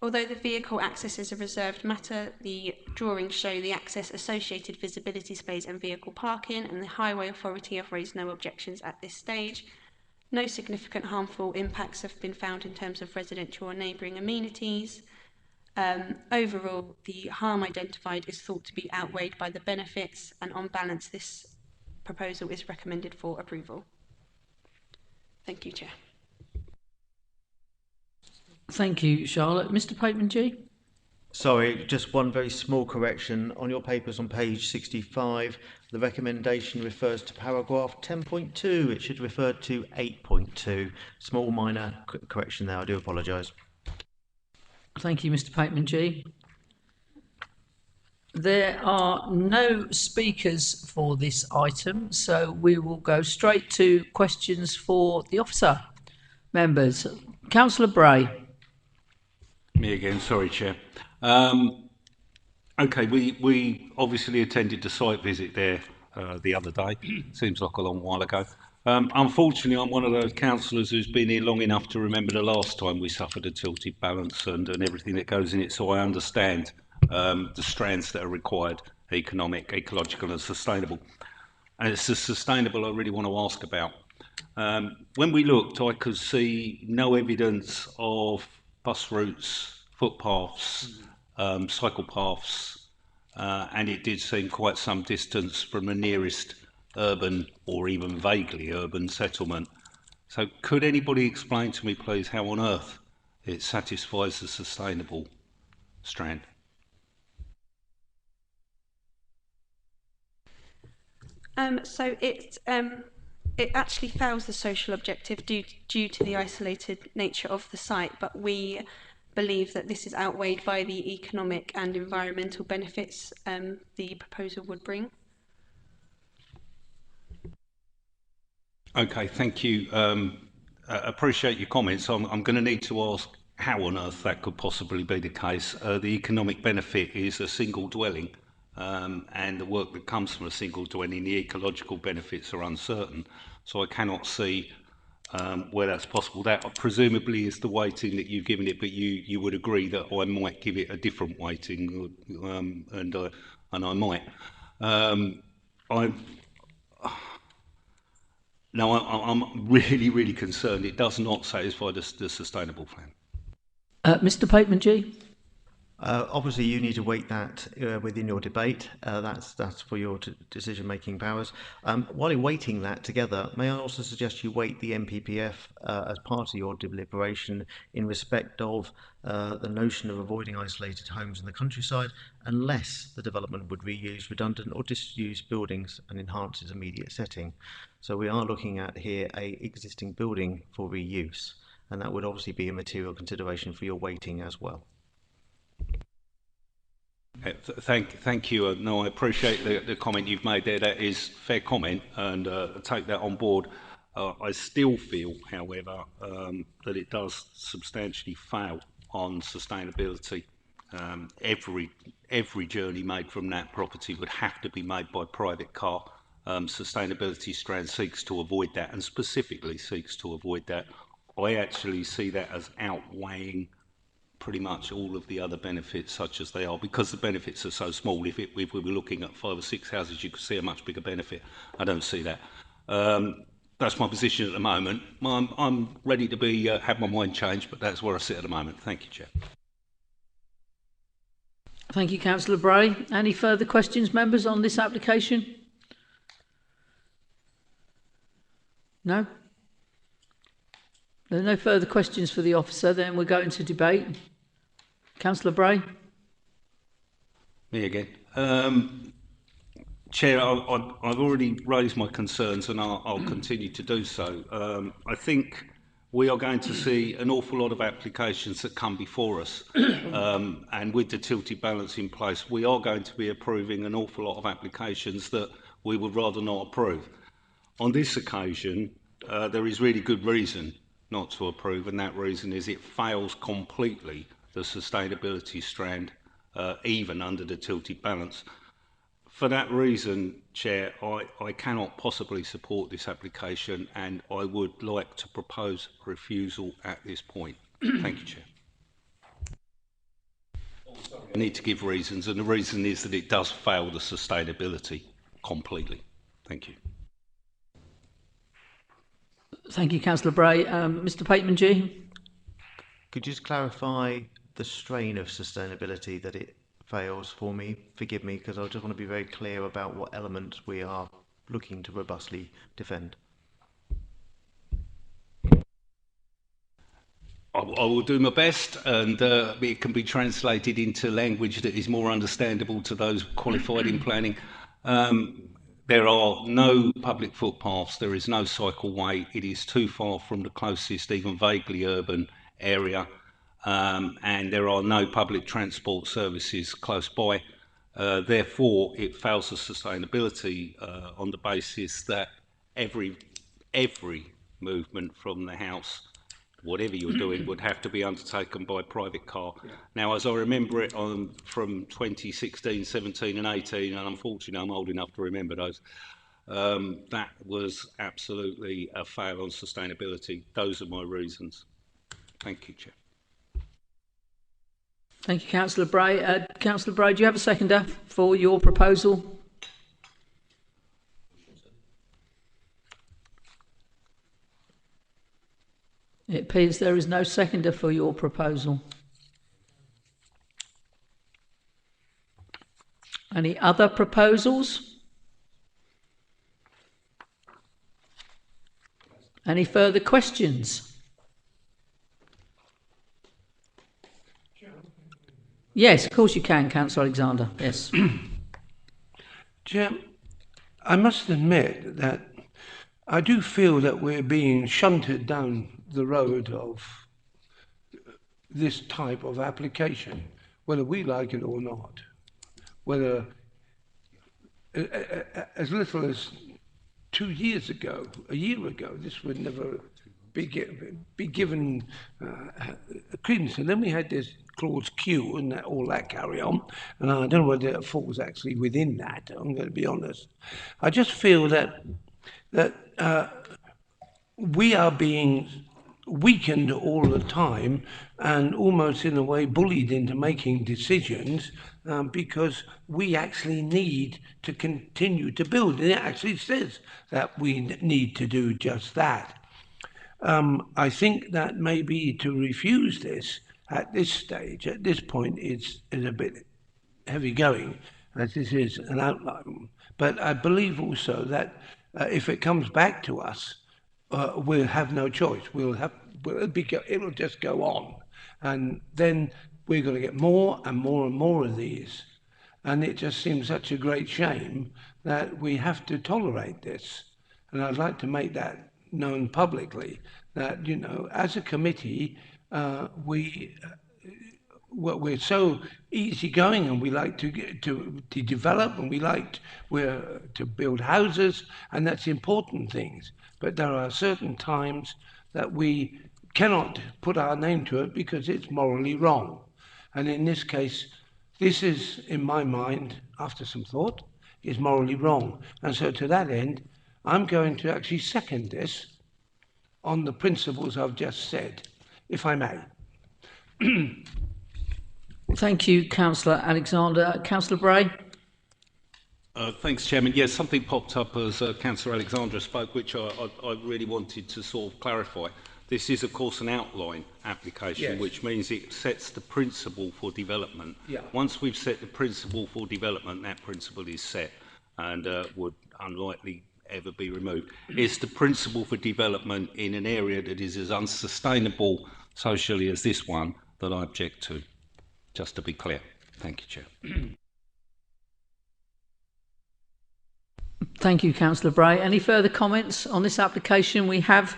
Although the vehicle access is a reserved matter, the drawings show the access, associated visibility space and vehicle parking, and the Highway Authority have raised no objections at this stage. No significant harmful impacts have been found in terms of residential or neighbouring amenities. Overall, the harm identified is thought to be outweighed by the benefits, and on balance, this proposal is recommended for approval. Thank you, Chair. Thank you, Charlotte. Mr. Pateman-G? Sorry, just one very small correction. On your papers on page 65, the recommendation refers to paragraph 10.2. It should refer to 8.2. Small minor correction there. I do apologise. Thank you, Mr. Pateman-G. There are no speakers for this item, so we will go straight to questions for the officer. Members, Councillor Bray. Me again, sorry, Chair. Okay, we obviously attended the site visit there the other day. Seems like a long while ago. Unfortunately, I'm one of those councillors who's been here long enough to remember the last time we suffered a tilted balance and everything that goes in it, so I understand the strands that are required, economic, ecological and sustainable. And it's the sustainable I really want to ask about. When we looked, I could see no evidence of bus routes, footpaths, cycle paths, and it did seem quite some distance from the nearest urban or even vaguely urban settlement. So could anybody explain to me, please, how on earth it satisfies the sustainable strand? So it actually fails the social objective due to the isolated nature of the site, but we believe that this is outweighed by the economic and environmental benefits the proposal would bring. Okay, thank you. Appreciate your comments. I'm going to need to ask how on earth that could possibly be the case. The economic benefit is a single dwelling, and the work that comes from a single dwelling, the ecological benefits are uncertain. So I cannot see where that's possible. That presumably is the weighting that you've given it, but you would agree that I might give it a different weighting, and I might. I'm really concerned. It does not satisfy the sustainable plan. Mr. Pateman-G. Obviously, you need to weight that within your debate. That's for your decision-making powers. While you're weighting that together, may I also suggest you weight the NPPF as part of your deliberation in respect of the notion of avoiding isolated homes in the countryside, unless the development would reuse redundant or disused buildings and enhance its immediate setting. So we are looking at here a existing building for reuse, and that would obviously be a material consideration for your weighting as well. Thank you. No, I appreciate the comment you've made there. That is fair comment, and take that on board. I still feel, however, that it does substantially fail on sustainability. Every journey made from that property would have to be made by private car. Sustainability strand seeks to avoid that, and specifically seeks to avoid that. I actually see that as outweighing pretty much all of the other benefits, such as they are, because the benefits are so small. If we were looking at 5 or 6 houses, you could see a much bigger benefit. I don't see that. That's my position at the moment. I'm ready to be have my mind changed, but that's where I sit at the moment. Thank you, Chair. Thank you, Councillor Bray. Any further questions, members, on this application? No? There are no further questions for the officer, then we're going to debate. Councillor Bray. Me again. Chair, I've already raised my concerns, and I'll continue to do so. I think we are going to see an awful lot of applications that come before us, and with the tilted balance in place, we are going to be approving an awful lot of applications that we would rather not approve. On this occasion, there is really good reason not to approve, and that reason is it fails completely the sustainability strand, even under the tilted balance. For that reason, Chair, I cannot possibly support this application, and I would like to propose refusal at this point. Thank you, Chair. I need to give reasons, and the reason is that it does fail the sustainability completely. Thank you. Thank you, Councillor Bray. Mr. Pateman-G. Could you just clarify the strain of sustainability that it fails for me? Forgive me, because I just want to be very clear about what elements we are looking to robustly defend. I will do my best, and it can be translated into language that is more understandable to those qualified in planning. There are no public footpaths, there is no cycleway, it is too far from the closest, even vaguely urban area, and there are no public transport services close by. Therefore, it fails the sustainability on the basis that every movement from the house, whatever you're doing, would have to be undertaken by private car. Yeah. Now, as I remember it from 2016, 17 and 18, and unfortunately I'm old enough to remember those, that was absolutely a fail on sustainability. Those are my reasons. Thank you, Chair. Thank you, Councillor Bray. Councillor Bray, do you have a seconder for your proposal? It appears there is no seconder for your proposal. Any other proposals? Any further questions? Yes, of course you can, Councillor Alexander. Yes. Chair, I must admit that I do feel that we're being shunted down the road of this type of application, whether we like it or not. Whether as little as 2 years ago, a year ago, this would never be given credence. And then we had this clause Q and all that carry on. And I don't know whether it falls actually within that, I'm going to be honest. I just feel that we are being weakened all the time and almost in a way bullied into making decisions because we actually need to continue to build. And it actually says that we need to do just that. I think that maybe to refuse this at this stage, at this point, is a bit heavy going, as this is an outline. But I believe also that if it comes back to us, we'll have no choice. It'll just go on, and then we're going to get more and more and more of these. And it just seems such a great shame that we have to tolerate this. And I'd like to make that known publicly that, you know, as a committee, we're so easygoing and we like to develop and we like to build houses, and that's important things. But there are certain times that we cannot put our name to it because it's morally wrong. And in this case, this is, in my mind, after some thought, is morally wrong. And so to that end, I'm going to actually second this on the principles I've just said, if I may. Thank you, Councillor Alexander. Councillor Bray? Thanks, Chairman. Yes, something popped up as Councillor Alexandra spoke, which I really wanted to sort of clarify. This is, of course, an outline application, yes, which means it sets the principle for development. Yeah. Once we've set the principle for development, that principle is set and would unlikely ever be removed. It's the principle for development in an area that is as unsustainable socially as this one that I object to, just to be clear. Thank you, Chair. Thank you, Councillor Bray. Any further comments on this application? We have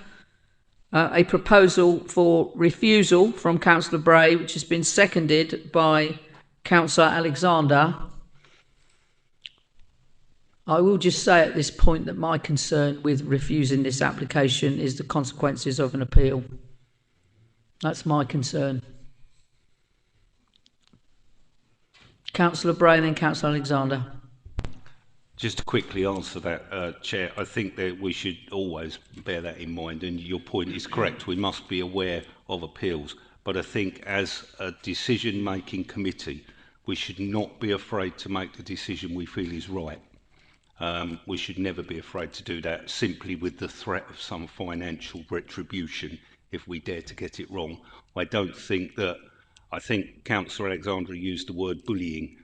a proposal for refusal from Councillor Bray, which has been seconded by Councillor Alexander. I will just say at this point that my concern with refusing this application is the consequences of an appeal. That's my concern. Councillor Bray and then Councillor Alexander. Just to quickly answer that, Chair, I think that we should always bear that in mind, and your point is correct. We must be aware of appeals, but I think as a decision-making committee, we should not be afraid to make the decision we feel is right. We should never be afraid to do that simply with the threat of some financial retribution if we dare to get it wrong. I think Councillor Alexandra used the word bullying,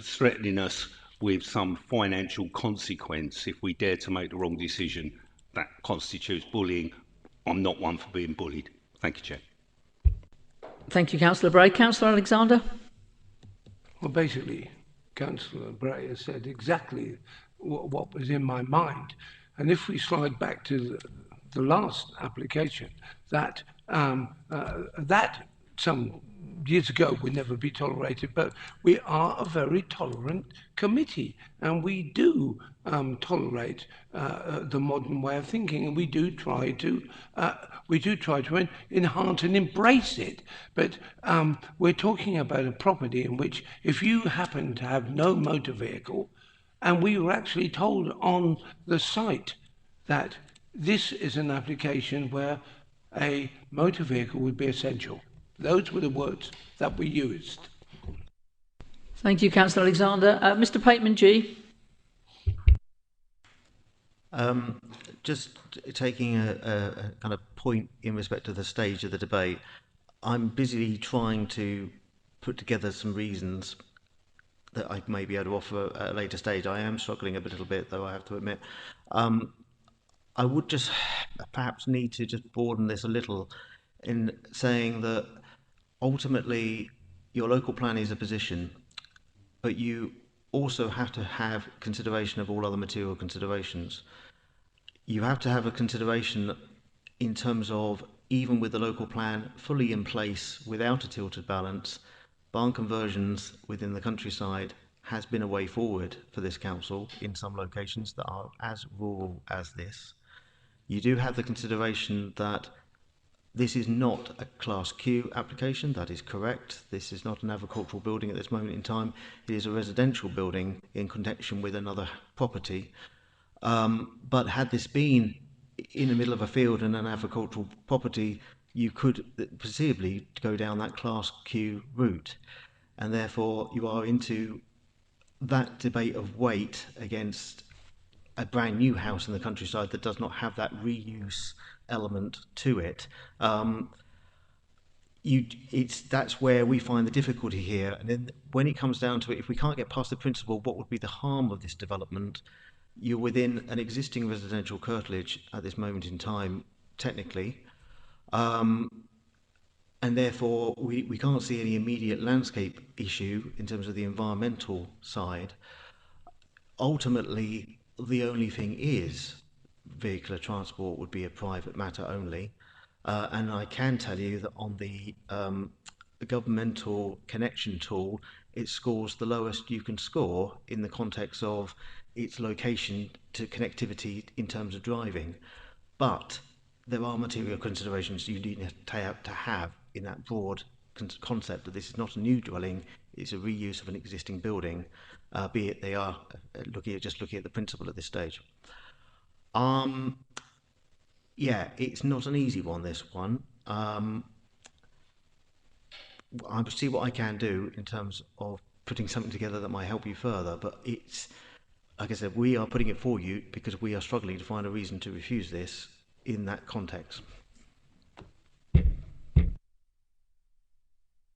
threatening us with some financial consequence if we dare to make the wrong decision. That constitutes bullying. I'm not one for being bullied. Thank you, Chair. Thank you, Councillor Bray. Councillor Alexander? Well, basically, Councillor Bray has said exactly what was in my mind. And if we slide back to the last application, that some years ago would never be tolerated, but we are a very tolerant committee, and we do tolerate the modern way of thinking, and we do try to enhance and embrace it. But we're talking about a property in which, if you happen to have no motor vehicle, and we were actually told on the site that this is an application where a motor vehicle would be essential. Those were the words that we used. Thank you, Councillor Alexander. Mr. Pateman-G. Just taking a kind of point in respect to the stage of the debate, I'm busily trying to put together some reasons that I may be able to offer at a later stage. I am struggling a little bit, though, I have to admit. I would just perhaps need to just broaden this a little in saying that ultimately your local plan is a position, but you also have to have consideration of all other material considerations. You have to have a consideration in terms of, even with the local plan fully in place without a tilted balance, barn conversions within the countryside has been a way forward for this council in some locations that are as rural as this. You do have the consideration that this is not a Class Q application, that is correct. This is not an agricultural building at this moment in time. It is a residential building in connection with another property. But had this been in the middle of a field and an agricultural property, you could perceivably go down that Class Q route. And therefore you are into that debate of weight against a brand new house in the countryside that does not have that reuse element to it. That's where we find the difficulty here. And then when it comes down to it, if we can't get past the principle, what would be the harm of this development? You're within an existing residential curtilage at this moment in time, technically. And therefore, we can't see any immediate landscape issue in terms of the environmental side. Ultimately, the only thing is vehicular transport would be a private matter only. And I can tell you that on the governmental connection tool, it scores the lowest you can score in the context of its location to connectivity in terms of driving. But there are material considerations you need to have in that broad concept that this is not a new dwelling, it's a reuse of an existing building, be it they are looking at the principle at this stage. Yeah, it's not an easy one, this one. I'll see what I can do in terms of putting something together that might help you further, but it's, like I said, we are putting it for you because we are struggling to find a reason to refuse this in that context.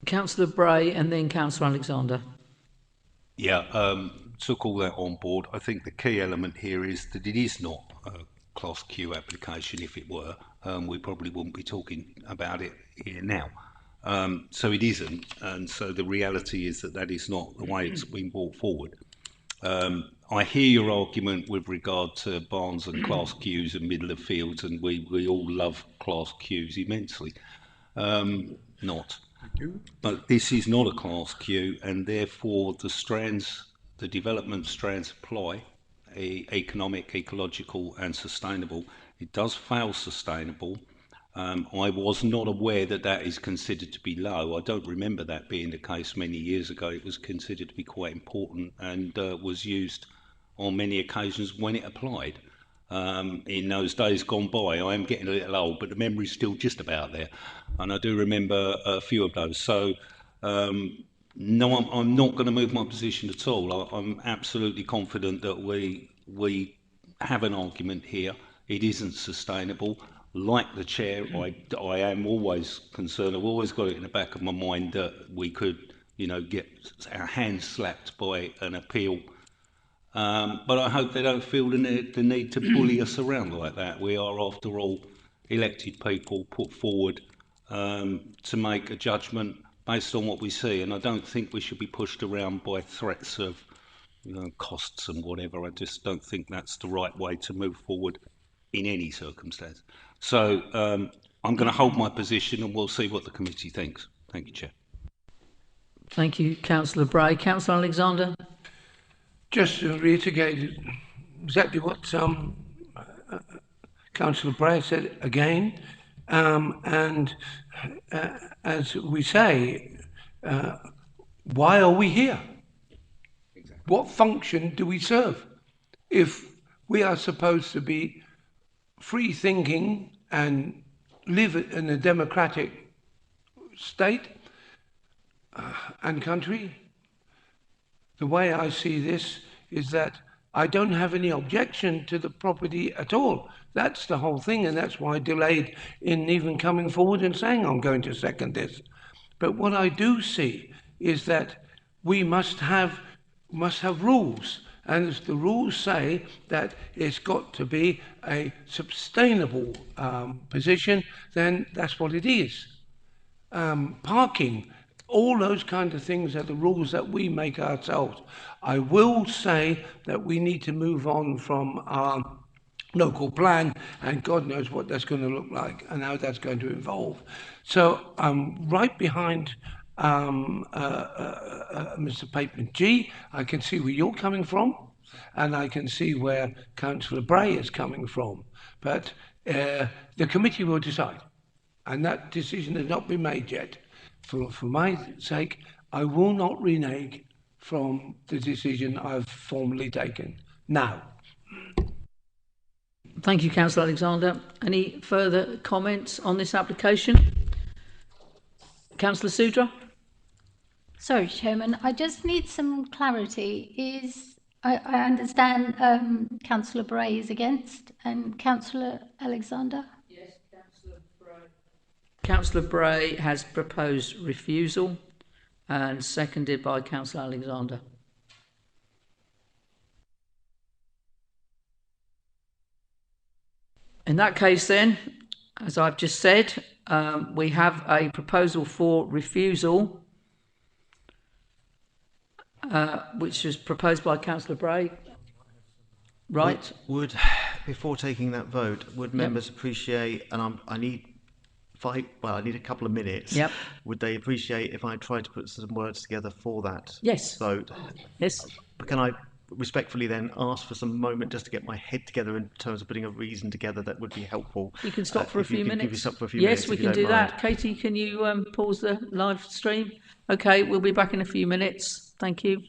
Councillor Bray and then Councillor Alexander. Yeah, took all that on board. I think the key element here is that it is not a Class Q application. If it were, we probably wouldn't be talking about it here now. So it isn't, and so the reality is that that is not the way it's been brought forward. I hear your argument with regard to barns and Class Qs and middle of fields, and we all love Class Qs immensely. Not. But this is not a Class Q, and therefore the development strands apply, economic, ecological and sustainable. It does fail sustainable. I was not aware that that is considered to be low. I don't remember that being the case many years ago. It was considered to be quite important and was used on many occasions when it applied. In those days gone by, I am getting a little old, but the memory's still just about there. And I do remember a few of those. So, no, I'm not going to move my position at all. I'm absolutely confident that we have an argument here. It isn't sustainable. Like the chair, I am always concerned. I've always got it in the back of my mind that we could, get our hands slapped by an appeal. But I hope they don't feel the need to bully us around like that. We are, after all, elected people put forward to make a judgment based on what we see. And I don't think we should be pushed around by threats of costs and whatever. I just don't think that's the right way to move forward in any circumstance. So I'm going to hold my position and we'll see what the committee thinks. Thank you, Chair. Thank you, Councillor Bray. Councillor Alexander. Just to reiterate exactly what Councillor Bray said again, and as we say, why are we here? Exactly. What function do we serve? If we are supposed to be free thinking and live in a democratic state and country, the way I see this is that I don't have any objection to the property at all. That's the whole thing, and that's why I delayed in even coming forward and saying I'm going to second this. But what I do see is that we must have must have rules. And if the rules say that it's got to be a sustainable position, then that's what it is. Parking, all those kind of things are the rules that we make ourselves. I will say that we need to move on from our local plan, and God knows what that's going to look like and how that's going to evolve. So I'm right behind Mr. Pateman G. I can see where you're coming from, and I can see where Councillor Bray is coming from. But the committee will decide, and that decision has not been made yet. For my sake, I will not renege from the decision I've formally taken. Now. Thank you, Councillor Alexander. Any further comments on this application? Councillor Sudra? Sorry, Chairman, I just need some clarity. I understand Councillor Bray is against, and Councillor Alexander? Yes, Councillor Bray. Councillor Bray has proposed refusal and seconded by Councillor Alexander. In that case then, as I've just said, we have a proposal for refusal, which was proposed by Councillor Bray. Right. Would before taking that vote, would members appreciate, and I need a couple of minutes. Yep. Would they appreciate if I tried to put some words together for that Yes. vote? Yes. Can I respectfully then ask for some moment just to get my head together in terms of putting a reason together that would be helpful? You can stop for a few minutes. Stop for a few yes, minutes, we can do that. Katie, can you pause the live stream? Okay, we'll be back in a few minutes. Thank you.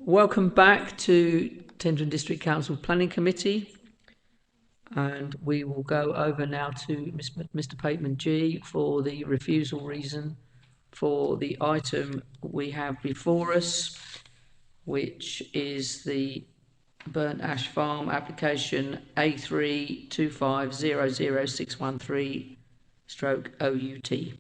Welcome back to Tendron District Council Planning Committee, and we will go over now to Mr. Pateman G for the refusal reason for the item we have before us, which is the Burnt Ash Farm application A3 2500613/OUT.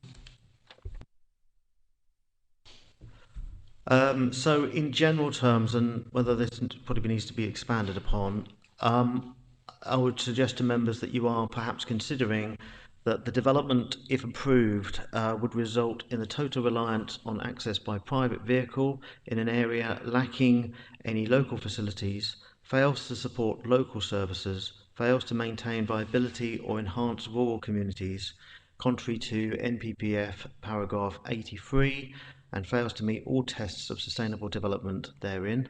So in general terms, and whether this probably needs to be expanded upon, I would suggest to members that you are perhaps considering that the development, if approved, would result in the total reliance on access by private vehicle in an area lacking any local facilities, fails to support local services, fails to maintain viability or enhance rural communities, contrary to NPPF paragraph 83, and fails to meet all tests of sustainable development therein.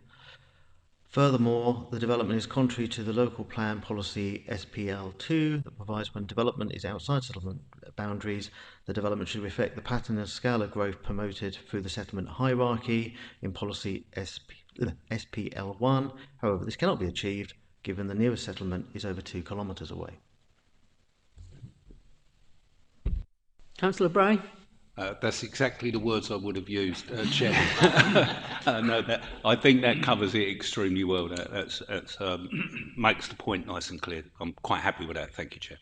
Furthermore, the development is contrary to the local plan policy SPL2 that provides when development is outside settlement boundaries, the development should reflect the pattern and scale of growth promoted through the settlement hierarchy in policy SPL1. However, this cannot be achieved given the nearest settlement is over 2 kilometres away. Councillor Bray? That's exactly the words I would have used, Chair. No, I think that covers it extremely well. That makes the point nice and clear. I'm quite happy with that. Thank you, Chair.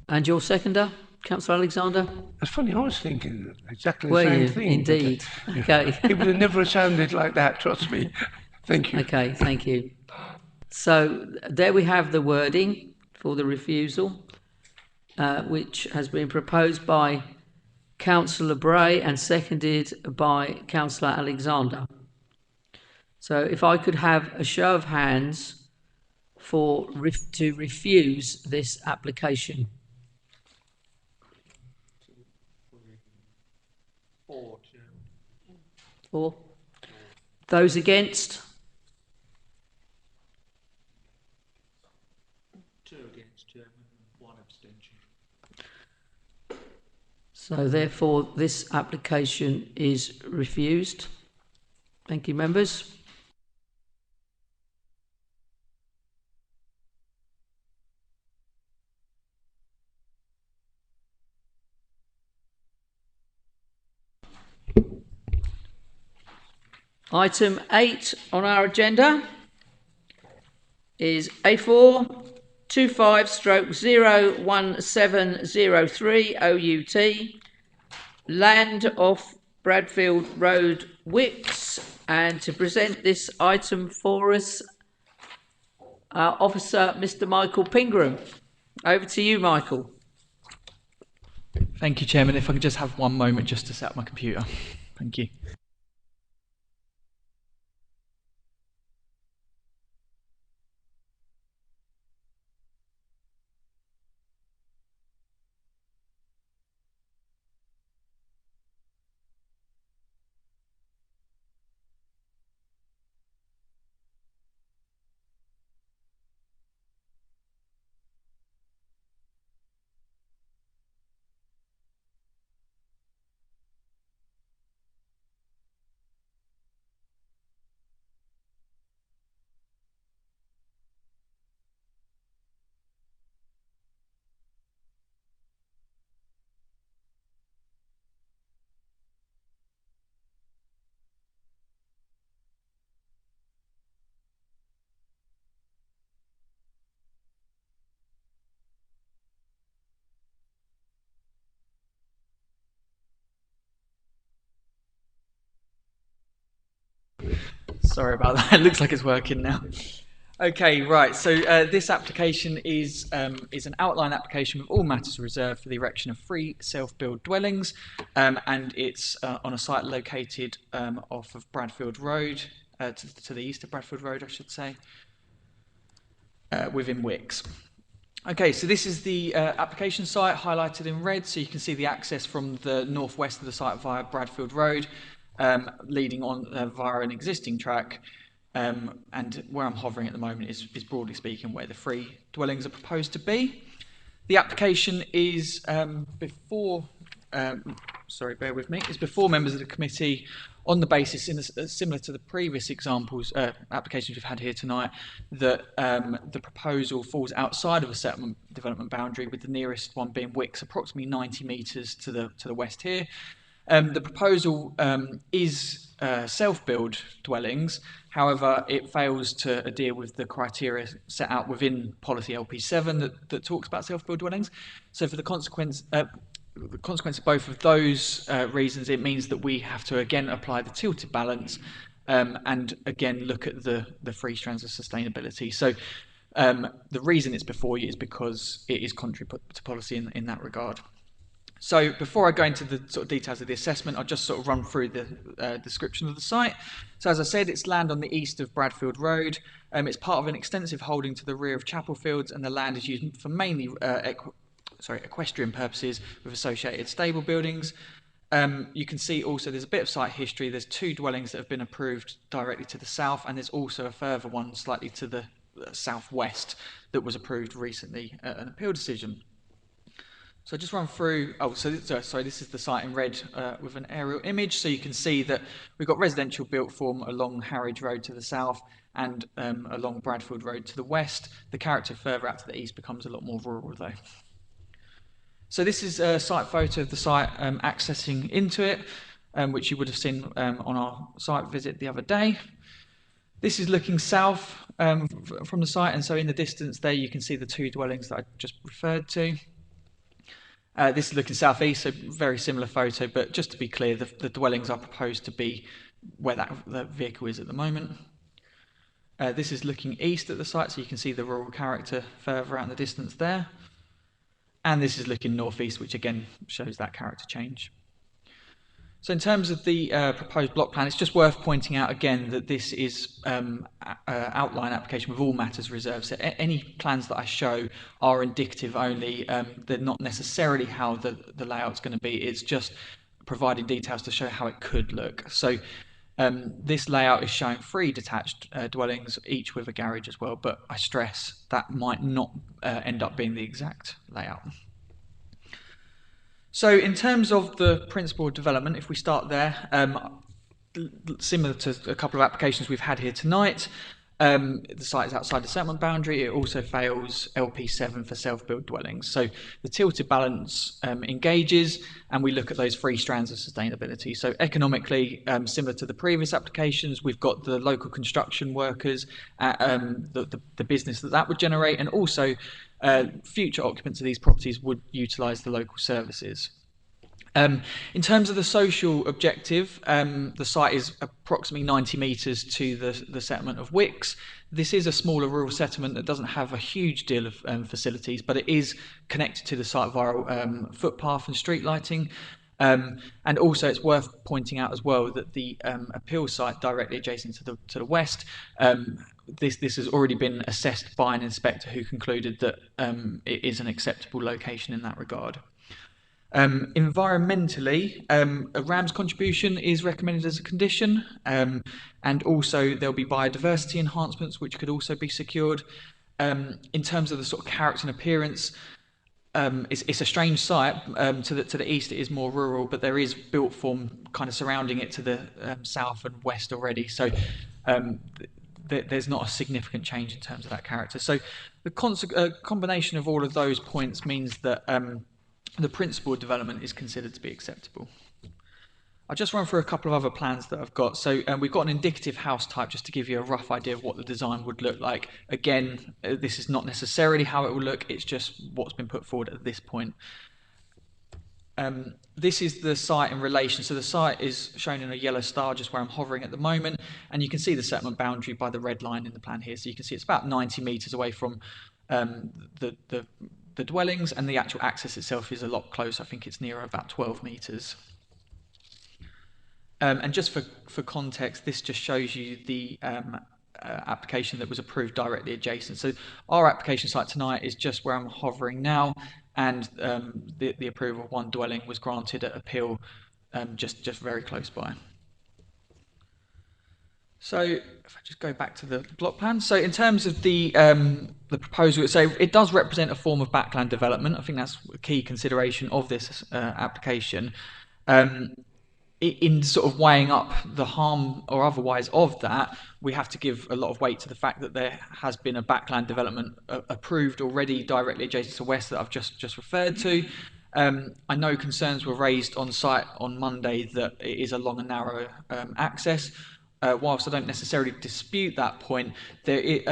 And your seconder, Councillor Alexander? It's funny, I was thinking exactly the same thing. Indeed. Okay. It would have never sounded like that, trust me. Thank you. Okay, thank you. So there we have the wording for the refusal, which has been proposed by Councillor Bray and seconded by Councillor Alexander. So if I could have a show of hands to refuse this application. 4. Those against? 2 against, Chairman, 1 abstention. So therefore this application is refused. Thank you, members. Item 8 on our agenda is A4 25/01703 OUT, land off Bradfield Road, Wicks, and to present this item for us, Officer Mr. Michael Pingram. Over to you, Michael. Thank you, Chairman. If I could just have one moment just to set up my computer. Thank you. Sorry about that. It looks like it's working now. Okay, right. So this application is an outline application with all matters reserved for the erection of 3 self-build dwellings, and it's on a site located off of Bradfield Road, to the east of Bradfield Road, I should say, within Wicks. Okay, so this is the application site highlighted in red, so you can see the access from the northwest of the site via Bradfield Road, leading on via an existing track, and where I'm hovering at the moment is broadly speaking where the 3 dwellings are proposed to be. The application is before sorry, bear with me, is before members of the committee on the basis, similar to the previous examples, applications we've had here tonight, that the proposal falls outside of a settlement development boundary, with the nearest one being Wicks, approximately 90 metres to the west here. The proposal is self-build dwellings. However, it fails to adhere with the criteria set out within policy LP7 that talks about self-build dwellings. So for the consequence of both of those reasons, it means that we have to again apply the tilted balance and again look at the three strands of sustainability. So the reason it's before you is because it is contrary to policy in that regard. So before I go into the sort of details of the assessment, I'll just sort of run through the description of the site. So as I said, it's land on the east of Bradfield Road. It's part of an extensive holding to the rear of Chapel Fields, and the land is used for mainly equestrian purposes with associated stable buildings. You can see also there's a bit of site history. There's 2 dwellings that have been approved directly to the south, and there's also a further one slightly to the southwest that was approved recently at an appeal decision. So just run through, sorry, this is the site in red with an aerial image. So you can see that we've got residential built form along Harwich Road to the south and along Bradfield Road to the west. The character further out to the east becomes a lot more rural though. So this is a site photo of the site accessing into it, which you would have seen on our site visit the other day. This is looking south from the site, and so in the distance there you can see the 2 dwellings that I just referred to. This is looking southeast, so very similar photo, but just to be clear, the dwellings are proposed to be where the vehicle is at the moment. This is looking east at the site, so you can see the rural character further out in the distance there. And this is looking northeast, which again shows that character change. So in terms of the proposed block plan, it's just worth pointing out again that this is outline application with all matters reserved. So any plans that I show are indicative only. They're not necessarily how the layout's going to be. It's just providing details to show how it could look. So this layout is showing 3 detached dwellings, each with a garage as well, but I stress that might not end up being the exact layout. So in terms of the principle of development, if we start there, similar to a couple of applications we've had here tonight, the site is outside the settlement boundary. It also fails LP7 for self-built dwellings. So the tilted balance engages, and we look at those 3 strands of sustainability. So economically, similar to the previous applications, we've got the local construction workers, the business that would generate, and also future occupants of these properties would utilise the local services. In terms of the social objective, the site is approximately 90 metres to the settlement of Wicks. This is a smaller rural settlement that doesn't have a huge deal of facilities, but it is connected to the site via footpath and street lighting. And also it's worth pointing out as well that the appeal site directly adjacent to the west, this has already been assessed by an inspector who concluded that it is an acceptable location in that regard. Environmentally, a RAMS contribution is recommended as a condition, and also there'll be biodiversity enhancements which could also be secured. In terms of the sort of character and appearance, it's a strange site. To the east it is more rural, but there is built form kind of surrounding it to the south and west already, so there's not a significant change in terms of that character. So the combination of all of those points means that the principle of development is considered to be acceptable. I'll just run through a couple of other plans that I've got. So we've got an indicative house type just to give you a rough idea of what the design would look like. Again, this is not necessarily how it will look, it's just what's been put forward at this point. This is the site in relation. So the site is shown in a yellow star just where I'm hovering at the moment, and you can see the settlement boundary by the red line in the plan here. So you can see it's about 90 metres away from the dwellings, and the actual access itself is a lot closer. I think it's nearer about 12 metres. And just for context, this just shows you the application that was approved directly adjacent. So our application site tonight is just where I'm hovering now, and the approval of 1 dwelling was granted at appeal just very close by. So if I just go back to the block plan. So in terms of the proposal, so it does represent a form of backland development. I think that's a key consideration of this application. In sort of weighing up the harm or otherwise of that, we have to give a lot of weight to the fact that there has been a backland development approved already directly adjacent to West that I've just referred to. I know concerns were raised on site on Monday that it is a long and narrow access. Whilst I don't necessarily dispute that point, it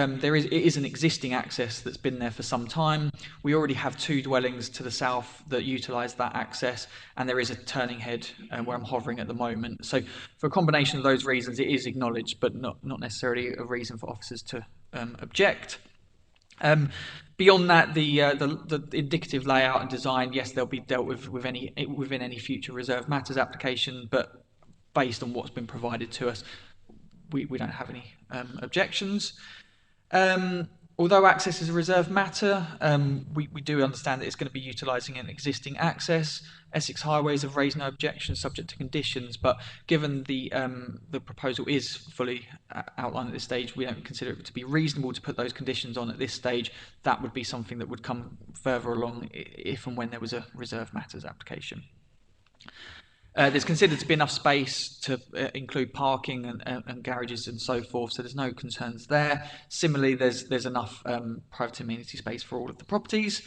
is an existing access that's been there for some time. We already have 2 dwellings to the south that utilise that access, and there is a turning head where I'm hovering at the moment. So for a combination of those reasons, it is acknowledged, but not necessarily a reason for officers to object. Beyond that, the indicative layout and design, yes, they'll be dealt with within any future reserved matters application, but based on what's been provided to us, we don't have any objections. Although access is a reserved matter, we do understand that it's going to be utilising an existing access. Essex Highways have raised no objections subject to conditions, but given the proposal is fully outlined at this stage, we don't consider it to be reasonable to put those conditions on at this stage. That would be something that would come further along if and when there was a reserved matters application. There's considered to be enough space to include parking and garages and so forth, so there's no concerns there. Similarly, there's enough private amenity space for all of the properties.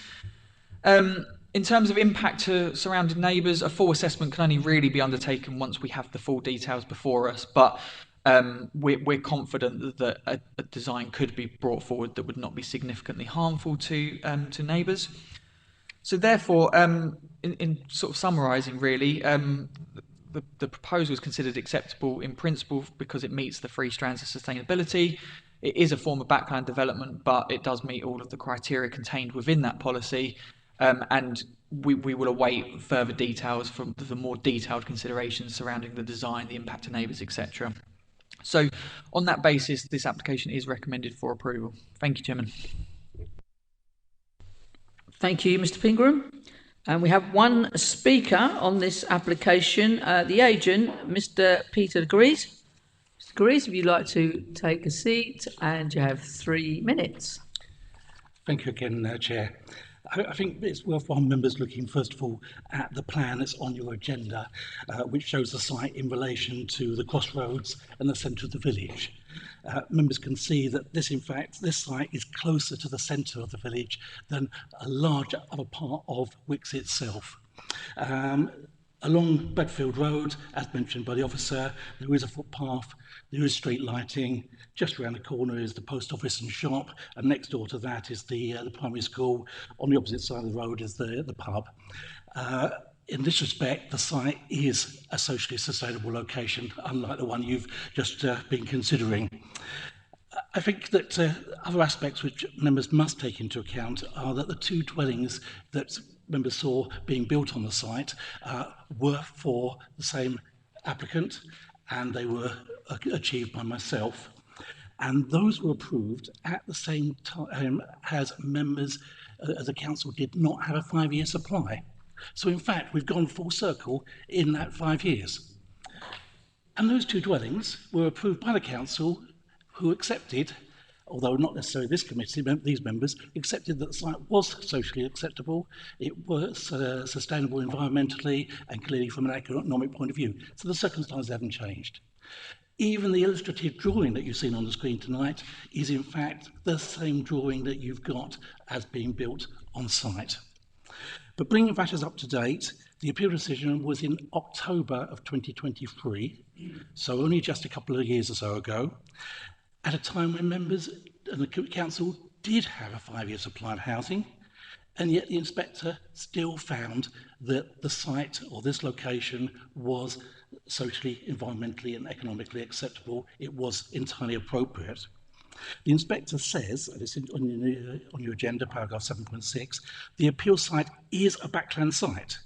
In terms of impact to surrounding neighbours, a full assessment can only really be undertaken once we have the full details before us, but we're confident that a design could be brought forward that would not be significantly harmful to neighbours. So therefore, in sort of summarising really, the proposal is considered acceptable in principle because it meets the 3 strands of sustainability. It is a form of backland development, but it does meet all of the criteria contained within that policy, and we will await further details from the more detailed considerations surrounding the design, the impact to neighbours, etc. So on that basis, this application is recommended for approval. Thank you, Chairman. Thank you, Mr. Pingram. And we have one speaker on this application, the agent, Mr. Peter Grease. Mr. Grease, if you'd like to take a seat, and you have 3 minutes. Thank you again, Chair. I think it's worthwhile members looking first of all at the plan that's on your agenda, which shows the site in relation to the crossroads and the centre of the village. Members can see that this site is closer to the centre of the village than a large other part of Wicks itself. Along Bedfield Road, as mentioned by the officer, there is a footpath, there is street lighting. Just around the corner is the post office and shop, and next door to that is the primary school. On the opposite side of the road is the pub. In this respect, the site is a socially sustainable location, unlike the one you've just been considering. I think that other aspects which members must take into account are that the 2 dwellings that members saw being built on the site were for the same applicant, and they were achieved by myself. And those were approved at the same time as members, as the council did not have a 5-year supply. So in fact, we've gone full circle in that 5 years. And those 2 dwellings were approved by the council, who accepted, although not necessarily this committee, these members accepted that the site was socially acceptable, it was sustainable environmentally and clearly from an economic point of view. So the circumstances haven't changed. Even the illustrative drawing that you've seen on the screen tonight is in fact the same drawing that you've got as being built on site. But bringing matters up to date, the appeal decision was in October of 2023, so only just a couple of years or so ago, at a time when members and the council did have a 5-year supply of housing, and yet the inspector still found that the site or this location was socially, environmentally and economically acceptable. It was entirely appropriate. The inspector says, and it's on your agenda, paragraph 7.6, the appeal site is a backland site,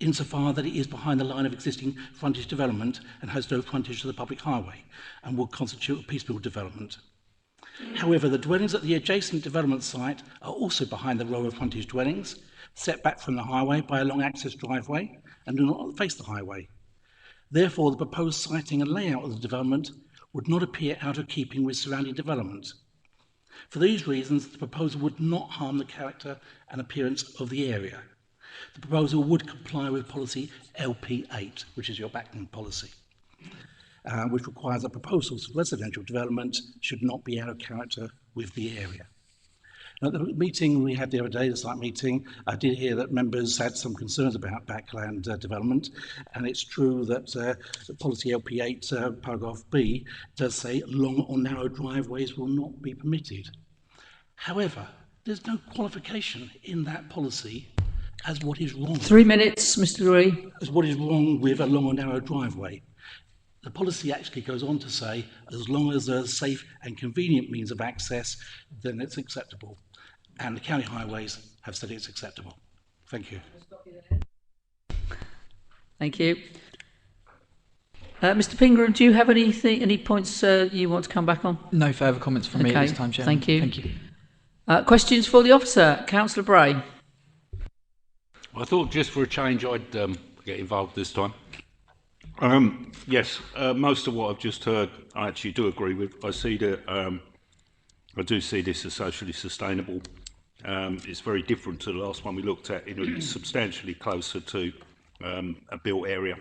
insofar that it is behind the line of existing frontage development and has no frontage to the public highway and will constitute a piecemeal development. However, the dwellings at the adjacent development site are also behind the row of frontage dwellings, set back from the highway by a long access driveway and do not face the highway. Therefore, the proposed siting and layout of the development would not appear out of keeping with surrounding development. For these reasons, the proposal would not harm the character and appearance of the area. The proposal would comply with policy LP8, which is your backland policy, which requires that proposals for residential development should not be out of character with the area. At the meeting we had the other day, the site meeting, I did hear that members had some concerns about backland development, and it's true that policy LP8 paragraph B does say long or narrow driveways will not be permitted. However, there's no qualification in that policy as what is wrong. 3 minutes, Mr. Ree. As what is wrong with a long or narrow driveway. The policy actually goes on to say, as long as there's a safe and convenient means of access, then it's acceptable. And the county highways have said it's acceptable. Thank you. Thank you. Mr. Pingram, do you have any points you want to come back on? No further comments from me at this time, Chairman. Thank you. Thank you. Questions for the officer? Councillor Bray. I thought just for a change I'd get involved this time. Yes, most of what I've just heard I actually do agree with. I do see this as socially sustainable. It's very different to the last one we looked at. It's substantially closer to a built area.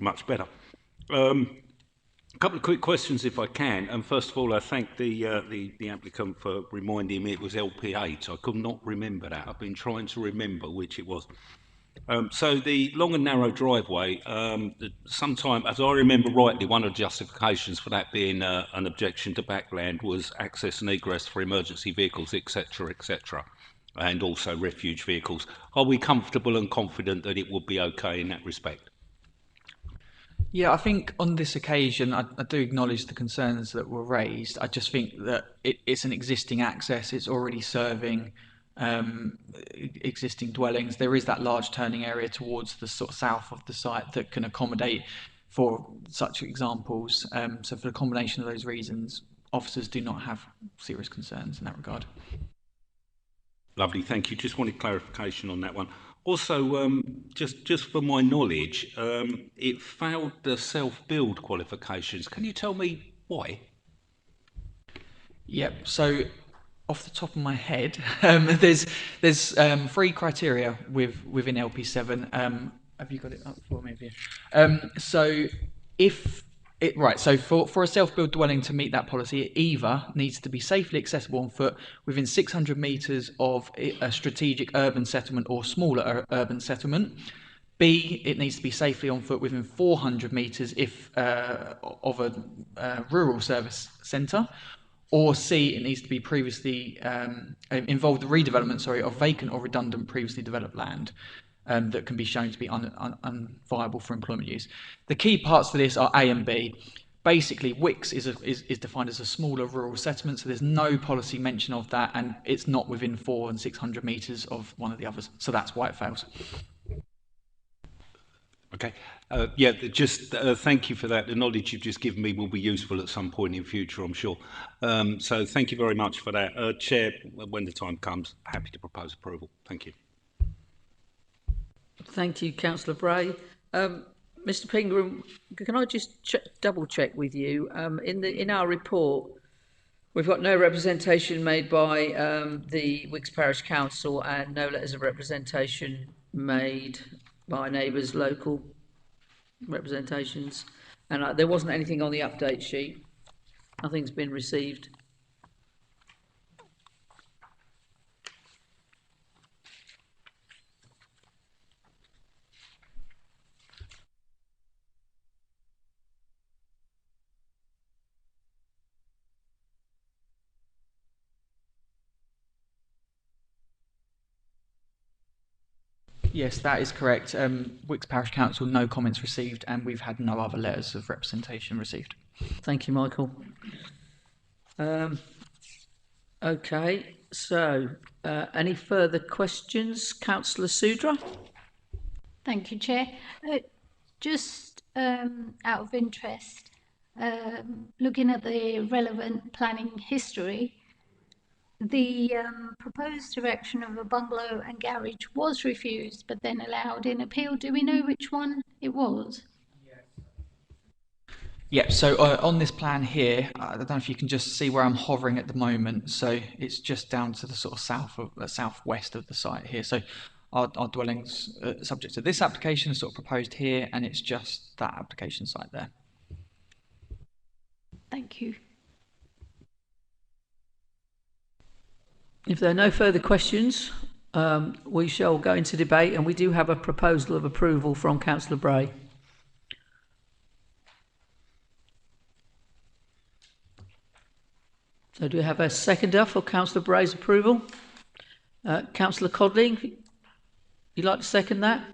Much better. A couple of quick questions if I can. And first of all, I thank the applicant for reminding me it was LP8. I could not remember that. I've been trying to remember which it was. So the long and narrow driveway, sometime, as I remember rightly, one of the justifications for that being an objection to backland was access and egress for emergency vehicles, etc., and also refuge vehicles. Are we comfortable and confident that it would be okay in that respect? Yeah, I think on this occasion, I do acknowledge the concerns that were raised. I just think that it's an existing access. It's already serving existing dwellings. There is that large turning area towards the sort of south of the site that can accommodate for such examples. So for the combination of those reasons, officers do not have serious concerns in that regard. Lovely, thank you. Just wanted clarification on that one. Also, just for my knowledge, it failed the self-build qualifications. Can you tell me why? Yep. So, off the top of my head, there's 3 criteria within LP7. Have you got it up for me? So, so for a self-build dwelling to meet that policy, it either needs to be safely accessible on foot within 600 metres of a strategic urban settlement or smaller urban settlement. B, it needs to be safely on foot within 400 metres of a rural service centre. Or C, it needs to be previously involved the redevelopment, of vacant or redundant previously developed land. That can be shown to be unviable for employment use. The key parts to this are A and B. Basically, Wicks is defined as a smaller rural settlement, so there's no policy mention of that, and it's not within 400 and 600 metres of one of the others, so that's why it fails. Okay. Thank you for that. The knowledge you've just given me will be useful at some point in future, I'm sure. So thank you very much for that. Chair, when the time comes, happy to propose approval. Thank you. Thank you, Councillor Bray. Mr. Pingram, can I just double check with you? In our report, we've got no representation made by the Wicks Parish Council and no letters of representation made by neighbours' local representations, and there wasn't anything on the update sheet. Nothing's been received. Yes, that is correct. Wicks Parish Council, no comments received, and we've had no other letters of representation received. Thank you, Michael. Okay, so any further questions? Councillor Sudra? Thank you, Chair. Just out of interest, looking at the relevant planning history, the proposed erection of a bungalow and garage was refused, but then allowed in appeal. Do we know which one it was? Yeah, so on this plan here, I don't know if you can just see where I'm hovering at the moment. So it's just down to the sort of southwest of the site here. So are dwellings subject to this application, sort of proposed here, and it's just that application site there. Thank you. If there are no further questions, we shall go into debate, and we do have a proposal of approval from Councillor Bray. So do we have a seconder for Councillor Bray's approval? Councillor Codling, you'd like to second that?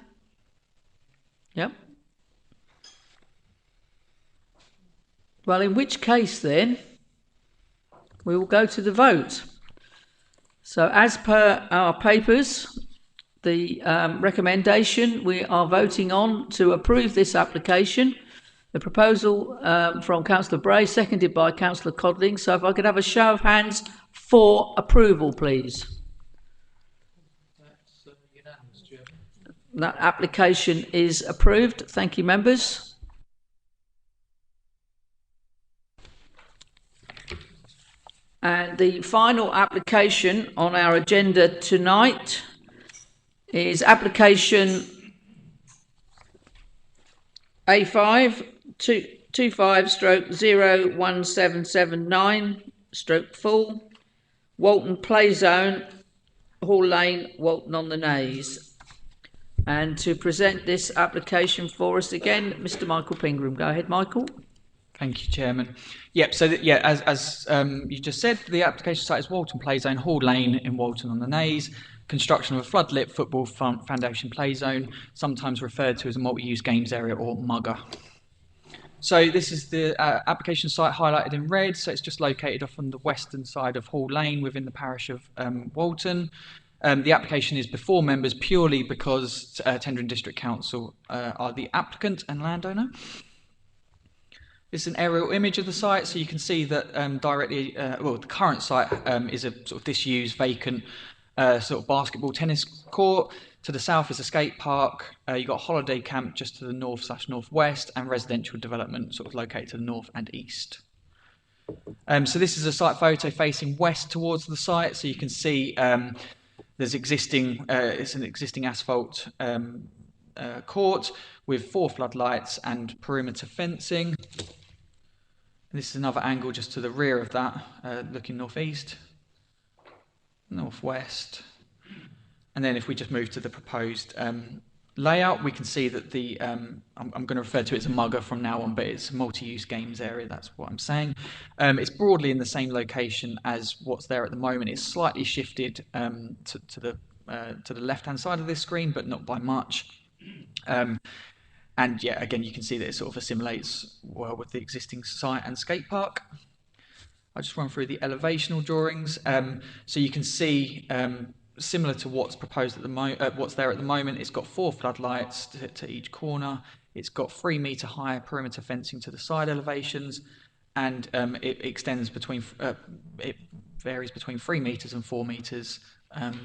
Yep. Well, in which case then, we will go to the vote. So as per our papers, the recommendation we are voting on to approve this application, the proposal from Councillor Bray, seconded by Councillor Codling. So if I could have a show of hands for approval, please. That's unanimous, Chair. That application is approved. Thank you, members. And the final application on our agenda tonight is application A5 25/01779/full, Walton Play Zone, Hall Lane, Walton on the Naze. And to present this application for us again, Mr. Michael Pingram. Go ahead, Michael. Thank you, Chairman. Yep, so as you just said, the application site is Walton Play Zone, Hall Lane in Walton on the Naze. Construction of a floodlit football foundation play zone, sometimes referred to as a multi-use games area or MUGA. So this is the application site highlighted in red, so it's just located off on the western side of Hall Lane within the parish of Walton. The application is before members purely because Tendring District Council are the applicant and landowner. This is an aerial image of the site, so you can see that directly, well, the current site is a sort of disused, vacant sort of basketball tennis court. To the south is a skate park. You've got a holiday camp just to the north/northwest, and residential development sort of located to the north and east. So this is a site photo facing west towards the site, so you can see there's existing, it's an existing asphalt court with 4 floodlights and perimeter fencing. This is another angle just to the rear of that, looking northeast, northwest. And then if we just move to the proposed layout, we can see that the, I'm going to refer to it as a MUGA from now on, but it's a multi-use games area, that's what I'm saying. It's broadly in the same location as what's there at the moment. It's slightly shifted to the left-hand side of this screen, but not by much. And yeah, again, you can see that it sort of assimilates well with the existing site and skate park. I'll just run through the elevational drawings. So you can see, similar to what's proposed at the what's there at the moment, it's got 4 floodlights to each corner. It's got 3 metre high perimeter fencing to the side elevations, and it extends between, it varies between 3 metres and 4 metres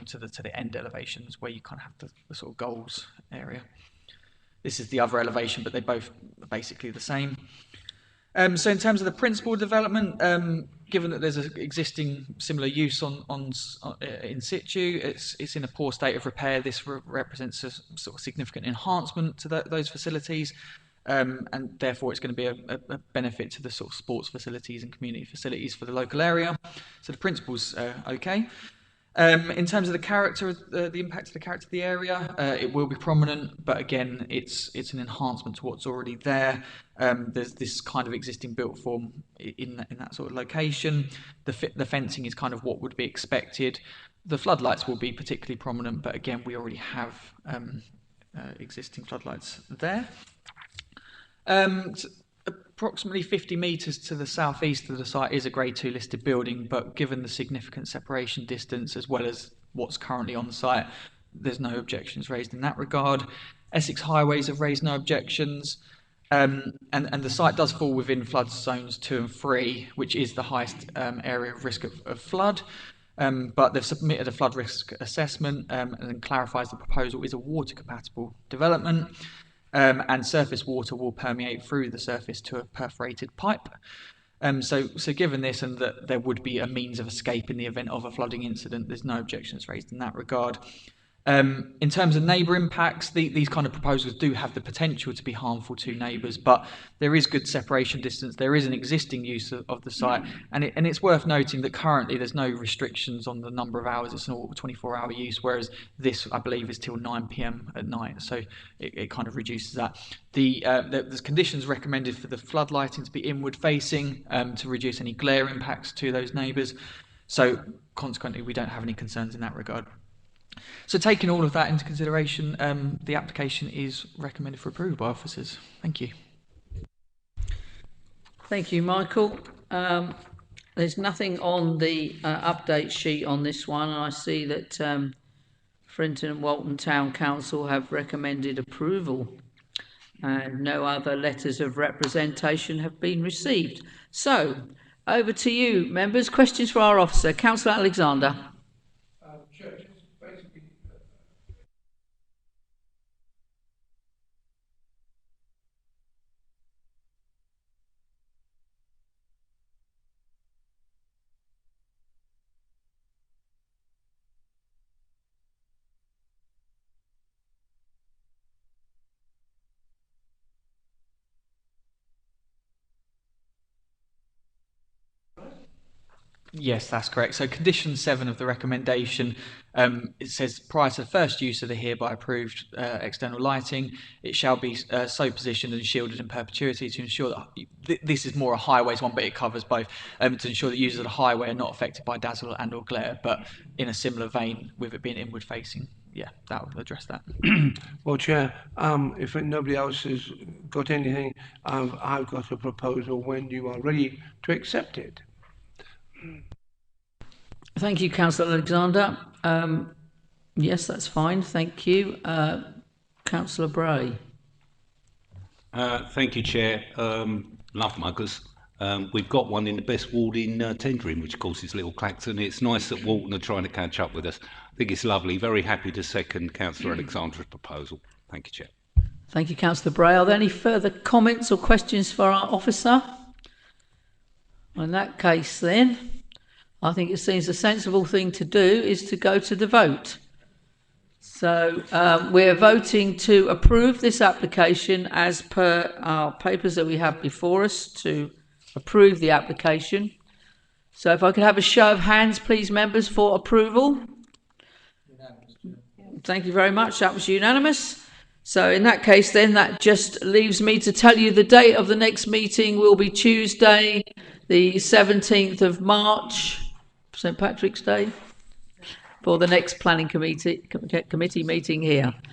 to the end elevations, where you kind of have the sort of goals area. This is the other elevation, but they're both basically the same. So in terms of the principal development, given that there's an existing similar use in situ, it's in a poor state of repair. This represents a sort of significant enhancement to those facilities, and therefore it's going to be a benefit to the sort of sports facilities and community facilities for the local area. So the principle's okay. In terms of the character, the impact of the character of the area, it will be prominent, but again, it's an enhancement to what's already there. There's this kind of existing built form in that sort of location. The fencing is kind of what would be expected. The floodlights will be particularly prominent, but again, we already have existing floodlights there. Approximately 50 metres to the southeast of the site is a Grade 2 listed building, but given the significant separation distance as well as what's currently on the site, there's no objections raised in that regard. Essex Highways have raised no objections, and the site does fall within flood zones 2 and 3, which is the highest area of risk of flood. But they've submitted a flood risk assessment and clarifies the proposal is a water compatible development. And surface water will permeate through the surface to a perforated pipe. So given this and that there would be a means of escape in the event of a flooding incident, there's no objections raised in that regard. In terms of neighbour impacts, these kind of proposals do have the potential to be harmful to neighbours, but there is good separation distance. There is an existing use of the site, and it's worth noting that currently there's no restrictions on the number of hours. It's an all 24-hour use, whereas this, I believe, is till 9 p.m. at night, so it kind of reduces that. There's conditions recommended for the flood lighting to be inward facing to reduce any glare impacts to those neighbours. So consequently, we don't have any concerns in that regard. So taking all of that into consideration, the application is recommended for approval by officers. Thank you. Thank you, Michael. There's nothing on the update sheet on this one, and I see that Frinton and Walton Town Council have recommended approval, and no other letters of representation have been received. So, over to you, members. Questions for our officer, Councillor Alexander. Yes, that's correct. So condition 7 of the recommendation, it says prior to the first use of the hereby approved external lighting, it shall be so positioned and shielded in perpetuity to ensure that, this is more a highways one, but it covers both, to ensure that users of the highway are not affected by dazzle and or glare, but in a similar vein with it being inward facing. Yeah, that will address that. Well, Chair, if nobody else has got anything, I've got a proposal when you are ready to accept it. Thank you, Councillor Alexander. Yes, that's fine. Thank you. Councillor Bray. Thank you, Chair. Love muggers. We've got one in the best ward in Tendring, which of course is Little Clacton. It's nice that Walton are trying to catch up with us. I think it's lovely. Very happy to second Councillor Alexander's proposal. Thank you, Chair. Thank you, Councillor Bray. Are there any further comments or questions for our officer? In that case, then, I think it seems a sensible thing to do is to go to the vote. So we're voting to approve this application as per our papers that we have before us to approve the application. So if I could have a show of hands, please, members, for approval. Thank you very much. That was unanimous. So in that case, then, that just leaves me to tell you the date of the next meeting will be Tuesday, the 17th of March, St Patrick's Day, for the next planning committee meeting here.